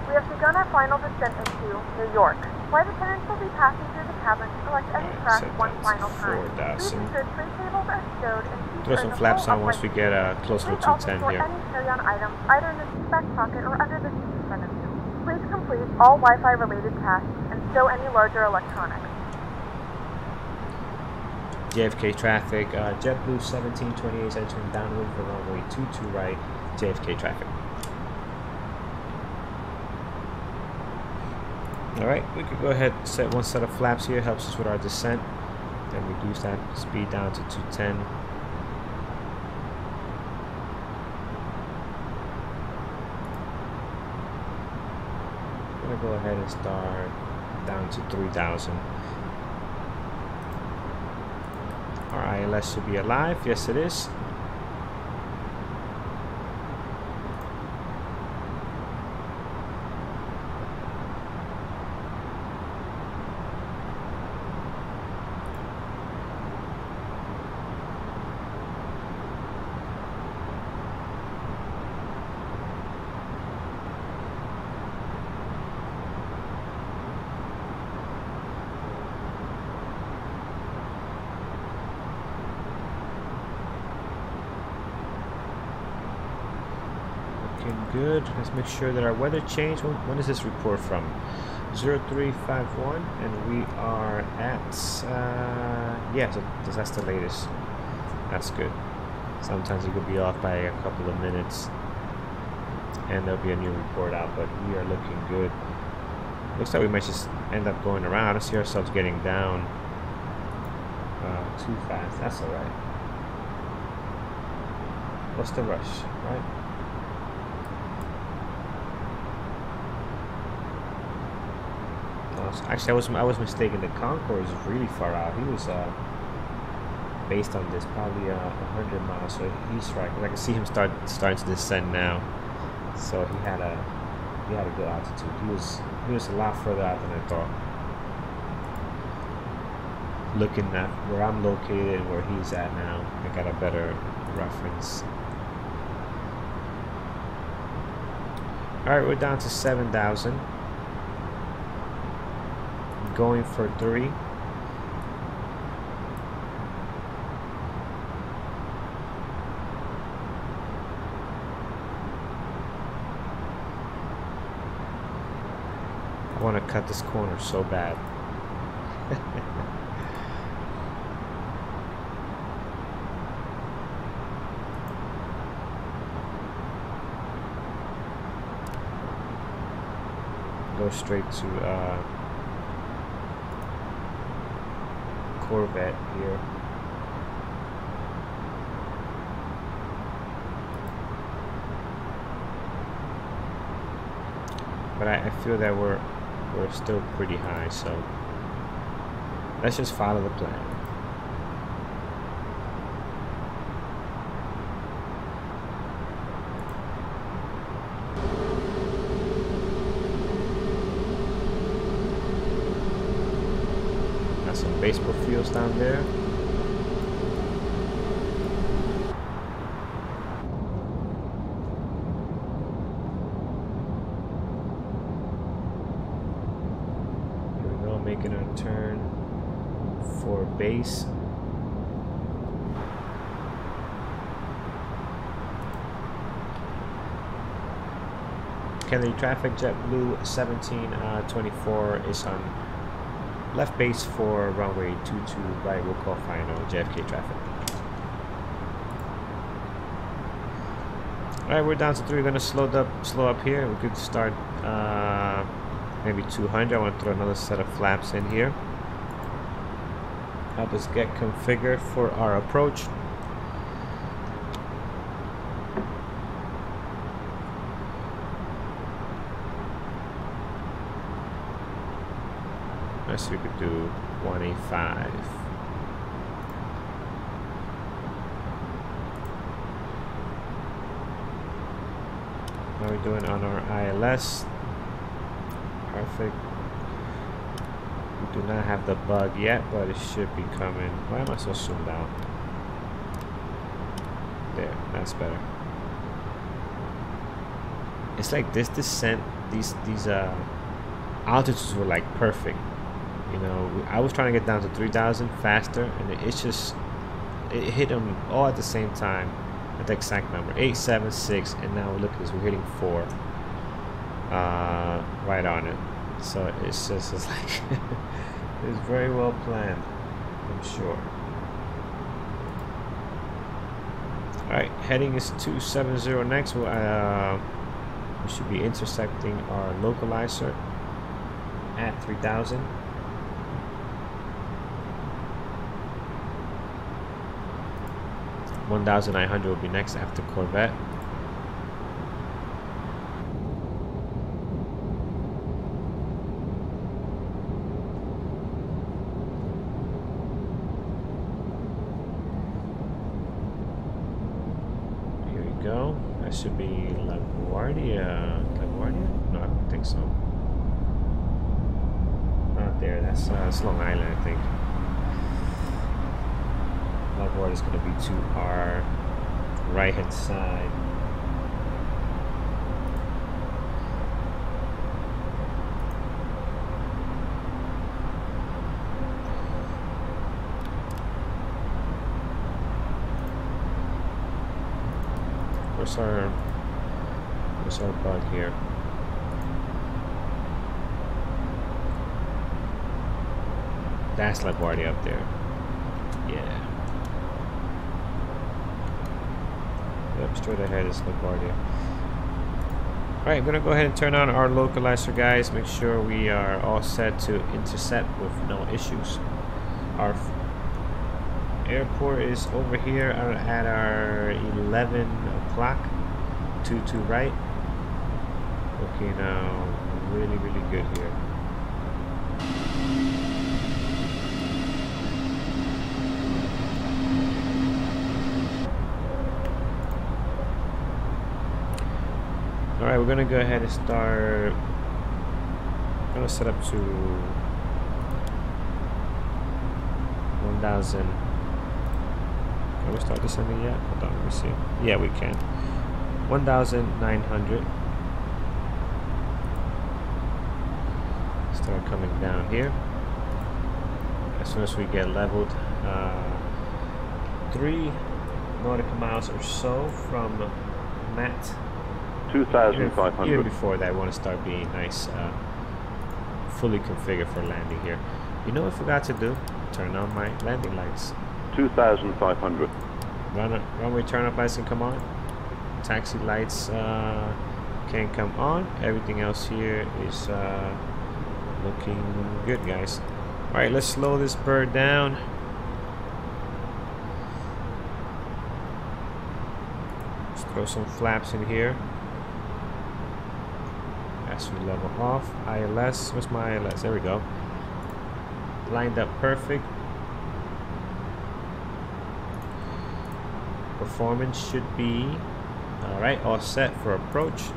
We have begun our final descent into New York. Flight attendants will be passing through the cabin to select any track one final time. Please ensure tray tables are stowed and throw some flaps on once we get closer to 210 here. Any carry-on items either in the seat back pocket or under the seat in front of you. Please complete all Wi-Fi related tasks and Stow any larger electronics. JFK traffic, JetBlue 1728 is entering downwind for runway 22 right, JFK traffic. Alright, we could go ahead and set one set of flaps here, helps us with our descent, and reduce that speed down to 210. I'm going to go ahead and start down to 3,000. Our ILS should be alive. Yes, it is. Good. Let's make sure that our weather changed. When is this report from? 0351, and we are at yeah, so that's the latest. That's good. Sometimes it could be off by a couple of minutes and there'll be a new report out, but we are looking good. Looks like we might just end up going around. I don't see ourselves getting down too fast. That's alright. What's the rush, right? Actually, I was mistaken. The Concorde is really far out. He was based on this probably 100 miles. So he's right. I can see him starting to descend now. So he had a good altitude. He was a lot further out than I thought. Looking at where I'm located and where he's at now, I got a better reference. All right, we're down to 7,000. Going for 3. I want to cut this corner so bad. Go straight to Corvette here. But I feel that we're still pretty high, so let's just follow the plan. Some baseball fields down there. Here we go, making a turn for base. Kennedy traffic, JetBlue 1724 is on left base for runway 22 right, we'll call final JFK traffic. Alright, we're down to 3. We're going to slow up here. We could start maybe 200. I want to throw another set of flaps in here. Help us get configured for our approach. Let's see, we could do 185. How are we doing on our ILS? Perfect. We do not have the bug yet, but it should be coming. Why am I so zoomed out? There, that's better. It's like this descent, these altitudes were like perfect. You know, I was trying to get down to 3,000 faster, and it hit them all at the same time at the exact number, 876, and now look at this, we're hitting 4 right on it. So it's just it's like it's very well planned, I'm sure. All right, heading is 270 next. We should be intersecting our localizer at 3000. $1,900 will be next after Corvette. Here we go. That should be LaGuardia. LaGuardia? No, I don't think so. Not there. That's Long Island, I think. LaGuardia is going to be to our right hand side. Where's our bug here? That's LaGuardia up there. Yeah. Yep, straight ahead is LaGuardia. Alright, I'm gonna go ahead and turn on our localizer, guys. Make sure we are all set to intercept with no issues. Our airport is over here at our 11 o'clock, 22 right. Looking really good here. Alright, we're gonna go ahead and start. I'm gonna set up to 1,000. Can we start descending yet? Hold on, let me see. Yeah, we can. 1,900. Start coming down here. As soon as we get leveled, 3 nautical miles or so from Matt. 2,500. Even before that, I want to start being nice, fully configured for landing here. You know what I forgot to do? Turn on my landing lights. 2,500. Runway turn up lights can come on. Taxi lights can come on. Everything else here is looking good, guys. All right, let's slow this bird down. Let's throw some flaps in here. As we level off. ILS, where's my ILS? There we go. Lined up perfect. Performance should be alright, all set for approach.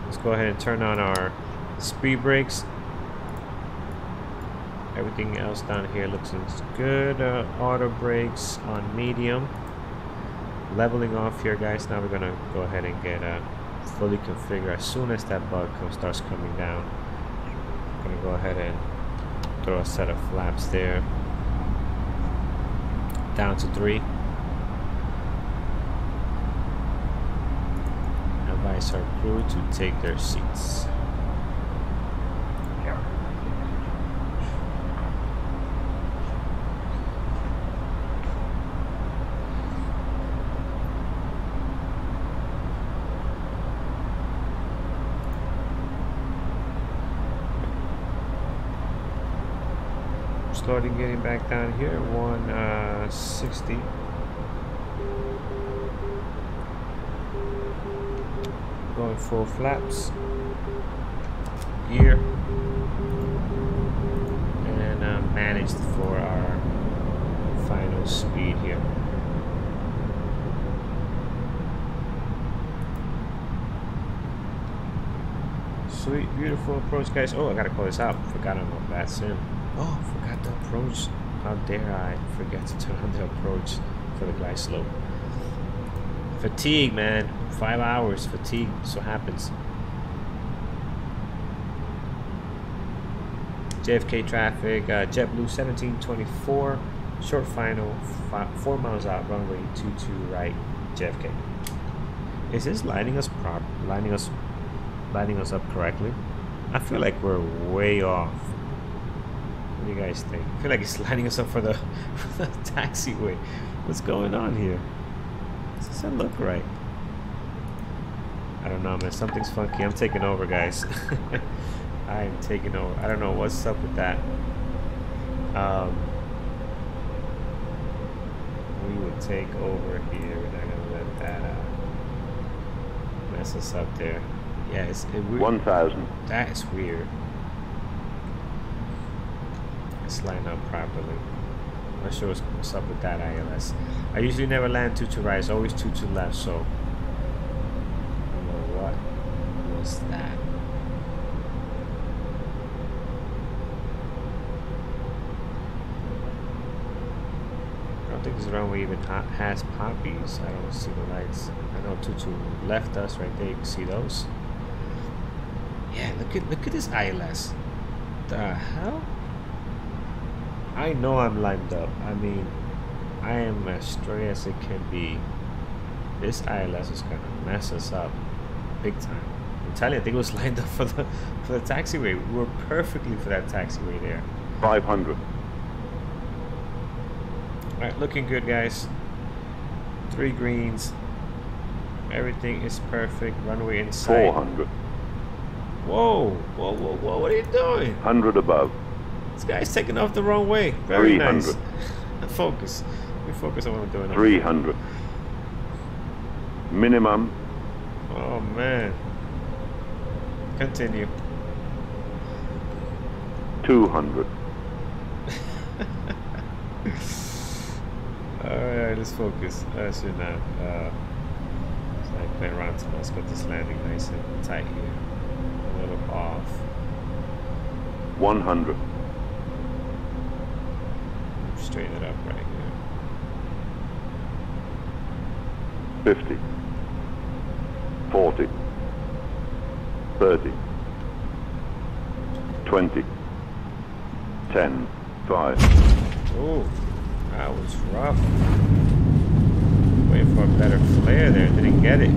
Let's go ahead and turn on our speed brakes. Everything else down here looks good. Auto brakes on medium. Leveling off here, guys. Now we're gonna go ahead and get fully configured. As soon as that bug starts coming down, I'm gonna go ahead and throw a set of flaps there. Down to 3. Advise our crew to take their seats. Starting getting back down here, 160. Going full flaps, gear, and managed for our final speed here. Sweet, beautiful approach, guys. Oh, I gotta call this out. Forgot about VATSIM. Oh, forgot the approach. How dare I forget to turn on the approach for the glide slope. Fatigue, man. 5 hours fatigue. So happens. JFK traffic. JetBlue 1724. Short final. 4 miles out. Runway 22 right. JFK. Is this lining us up correctly? I feel like we're way off. What do you guys think? I feel like it's lining us up for the taxiway. What's going on here? Does that look right? I don't know, man. Something's funky. I'm taking over, guys. I am taking over. I don't know what's up with that. We would take over here. We're not gonna let that mess us up there. Yeah, it's 1,000. That is weird. Let's line up properly. I'm not sure what's up with that ILS. I usually never land 2 to right. It's always 2 to left. So, I don't know what was that. I don't think this runway even has poppies. I don't see the lights. I know 2 to left us right there. You can see those. Yeah, look at this ILS. The hell? I know I'm lined up. I mean, I am as straight as it can be. This ILS is gonna mess us up big time. I'm telling you, I think it was lined up for the taxiway. We were perfectly for that taxiway there. 500. Alright, looking good, guys. 3 greens. Everything is perfect. Runway in sight. 400. Whoa, whoa, whoa, whoa, what are you doing? 100 above. This guy's taking off the wrong way. Very 300. nice. Focus. We focus on what I'm doing. 300. Minimum. Oh, man. Continue. 200. Alright, let's focus. That's enough. It's like playing around too much. Let's get this landing nice and tight here. A little off. 100. Straighten it up right here. 50. 40. 30. 20. 10. 5. Oh, that was rough. Waiting for a better flare there. Didn't get it.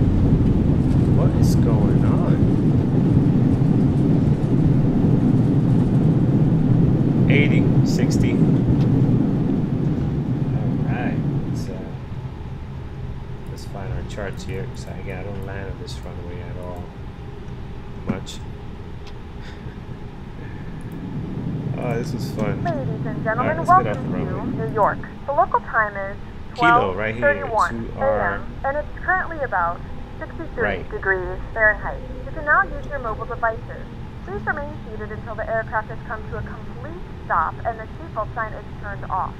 What is going on? 80, 60. Alright. Let's find our charts here. So again, I don't land on this runway at all. Much. Oh, this was fun. Ladies and gentlemen, right, welcome to New York. The local time is 12:31 a.m. and it's currently about 63 degrees Fahrenheit. You can now use your mobile devices. Please remain seated until the aircraft has come to a complete stop and the seatbelt sign is turned off.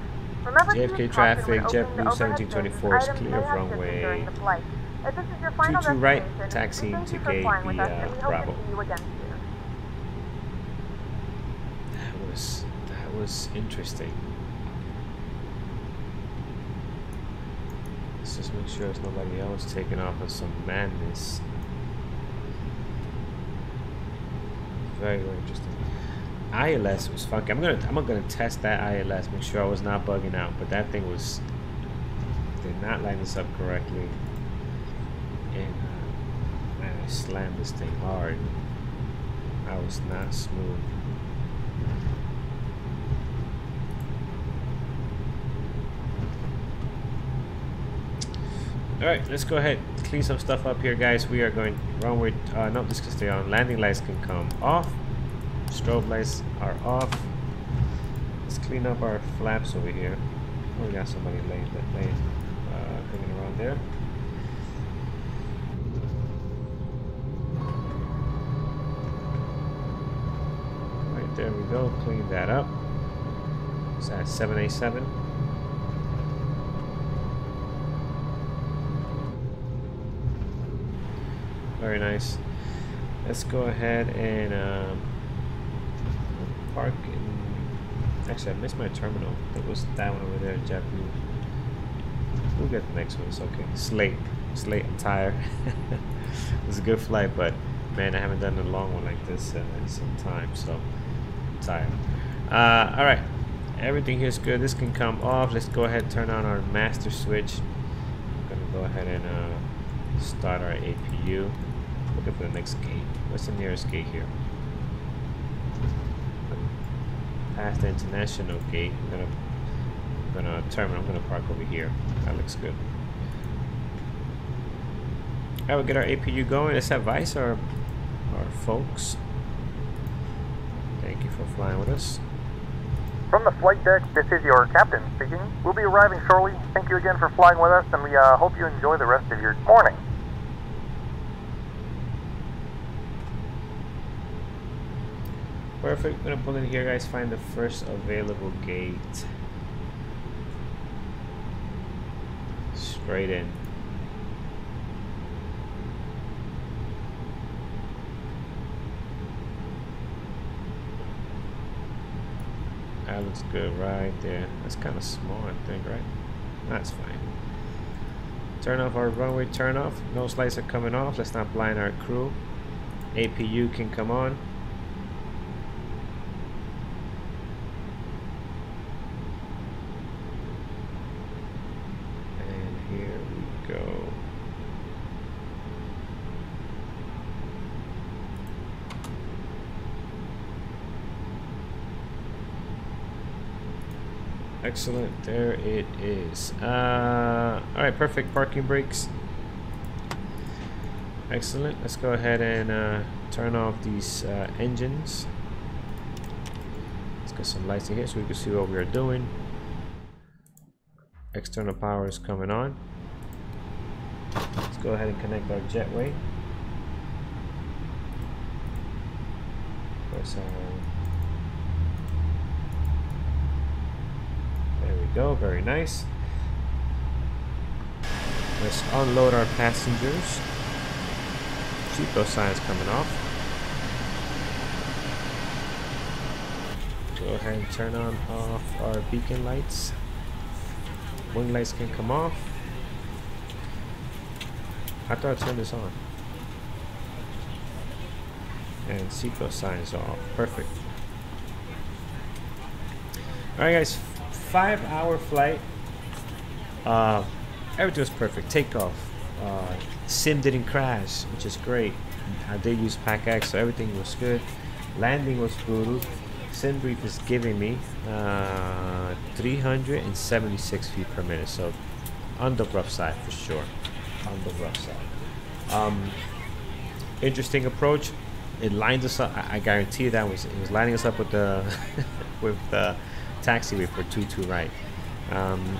Remember JFK traffic, JetBlue 1724 is clear of runway 22 right, taxiing to gate the Bravo. That was interesting. Let's just make sure there's nobody else taking off on some madness. Very, very interesting. ILS was funky. I'm gonna test that ILS, make sure I was not bugging out, but that thing was did not line this up correctly. And man, I slammed this thing hard. I was not smooth. Alright, let's go ahead and clean some stuff up here, guys. We are going runway. No, this can stay on. Landing lights can come off. Strobe lights are off. Let's clean up our flaps over here. Oh, we got somebody laying hanging around there. Right there we go. Clean that up. Is that 787? Very nice. Let's go ahead and park in... Actually, I missed my terminal. It was that one over there, JetBlue. We'll get the next one. It's okay. Slate. I'm tired. It was a good flight, but man, I haven't done a long one like this in some time, so I'm tired. All right, everything here is good. This can come off. Let's go ahead and turn on our master switch. I'm gonna go ahead and start our APU. Looking for the next gate. What's the nearest gate here? past the international gate. I'm gonna park over here. That looks good. Alright, we'll get our APU going. Let's have Vice, our folks. Thank you for flying with us. From the flight deck, this is your captain speaking. We'll be arriving shortly. Thank you again for flying with us, and we hope you enjoy the rest of your morning. Perfect. I'm gonna pull in here, guys. Find the first available gate. Straight in. That looks good right there. That's kind of small, I think, right? That's fine. Turn off our runway turn off. Nose lights are coming off. Let's not blind our crew. APU can come on. And here we go. Excellent, there it is. Alright, perfect. Parking brakes. Excellent. Let's go ahead and turn off these engines. Let's get some lights in here so we can see what we are doing. External power is coming on. Let's go ahead and connect our jetway. Press there we go, very nice. Let's unload our passengers. Seatbelt signs coming off. Go ahead and turn off our beacon lights. Wing lights can come off. I thought I turned this on. And seatbelt signs off. Perfect. Alright guys, 5-hour flight. Everything was perfect. Takeoff. Sim didn't crash, which is great. I did use PACX, so everything was good. Landing was brutal. Sim brief is giving me 376 feet per minute, so on the rough side for sure. On the rough side. Interesting approach. It lined us up. I guarantee that it was lining us up with the with the taxiway for 22 right.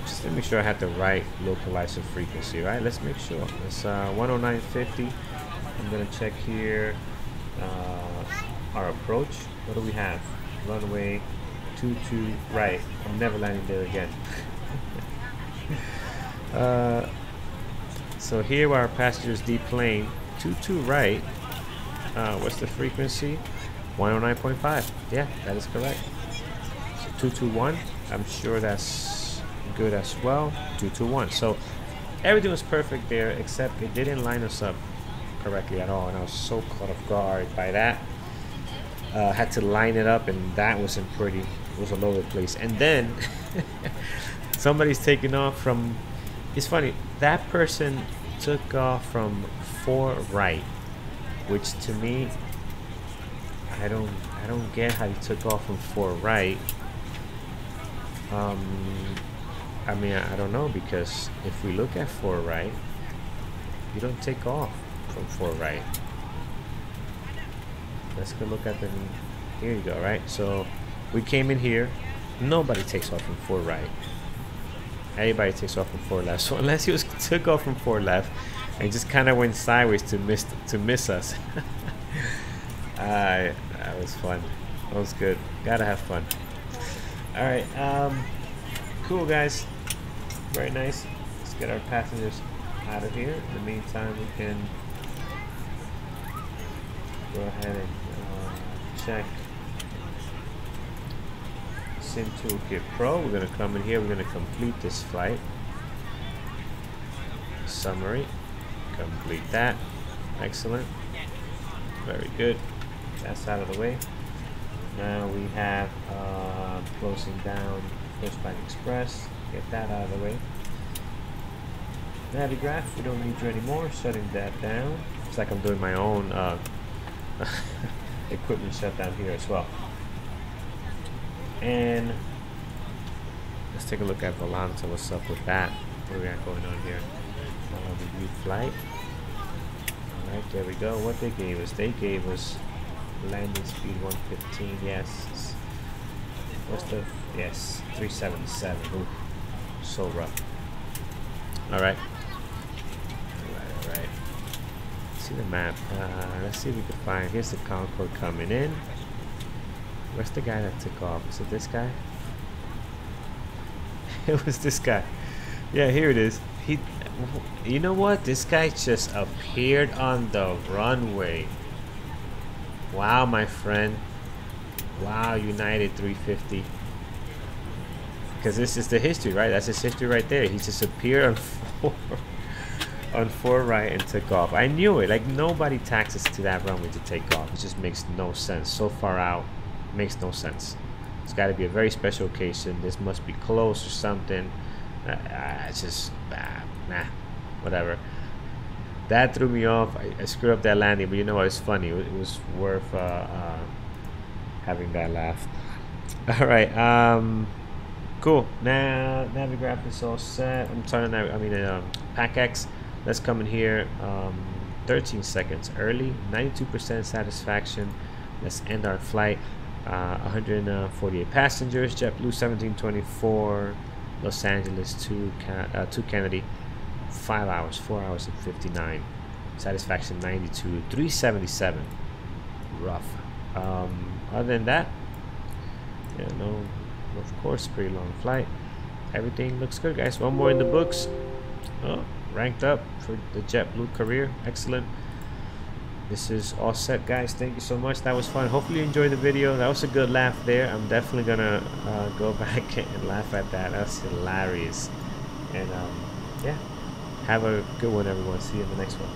Just to make sure I had the right localizer frequency, right? Let's make sure. It's 109.50. I'm gonna check here our approach. What do we have? Runway 22 right. I'm never landing there again. So here our passengers deplane 22 right. What's the frequency? 109.5. Yeah, that is correct. So 221. I'm sure that's good as well. 221. So everything was perfect there, except it didn't line us up correctly at all, and I was so caught off guard by that. Had to line it up, and that wasn't pretty. It was all over the place. And then somebody's taking off from. It's funny. That person took off from 4 right, which to me, I don't get how he took off from 4 right. I mean, I don't know, because if we look at 4 right, you don't take off from 4 right. Let's go look at the. Here you go, right? So we came in here. Nobody takes off from 4 right. Everybody takes off from 4 left. So unless he took off from 4 left and just kind of went sideways to miss us. That was fun. That was good. Gotta have fun. All right. Cool, guys. Very nice. Let's get our passengers out of here. In the meantime, we can go ahead and check Sim Toolkit Pro. We're going to come in here. We're going to complete this flight. Summary. Complete that. Excellent. Very good. That's out of the way. Now we have closing down Pushback Express. Get that out of the way. Navigraph, we don't need you anymore. Shutting that down. It's like I'm doing my own equipment shutdown here as well. And let's take a look at Volanta. What's up with that? What do we got going on here? Review flight. Alright, there we go. What they gave us? They gave us landing speed 115. Yes. What's the... Yes, 377. Ooh, so rough. Alright. Alright. See the map. Let's see if we can find... Here's the Concorde coming in. Where's the guy that took off? Is it this guy? It was this guy. Yeah, here it is. You know what? This guy just appeared on the runway. Wow, my friend. Wow, United 350. Because this is the history, right? That's his history right there. He just appeared on 4 right and took off. I knew it. Like, nobody taxes to that runway to take off. It just makes no sense. So far out, makes no sense. It's got to be a very special occasion. This must be close or something. It's just nah, whatever. That threw me off. I screwed up that landing, but you know what? It's funny. It was worth having that laugh. All right. Cool. Now Navigraph is all set. I'm turning that. I mean, PACX. Let's come in here. 13 seconds early. 92% satisfaction. Let's end our flight. 148 passengers. JetBlue 1724. Los Angeles to Kennedy. 5 hours, 4 hours and 59. Satisfaction 92. 377. Rough. Other than that, yeah, no, of course, pretty long flight. Everything looks good, guys. One more in the books. Oh, ranked up for the JetBlue career. Excellent. This is all set, guys. Thank you so much. That was fun. Hopefully you enjoyed the video. That was a good laugh there. I'm definitely gonna go back and laugh at that. That's hilarious. And yeah, have a good one, everyone. See you in the next one.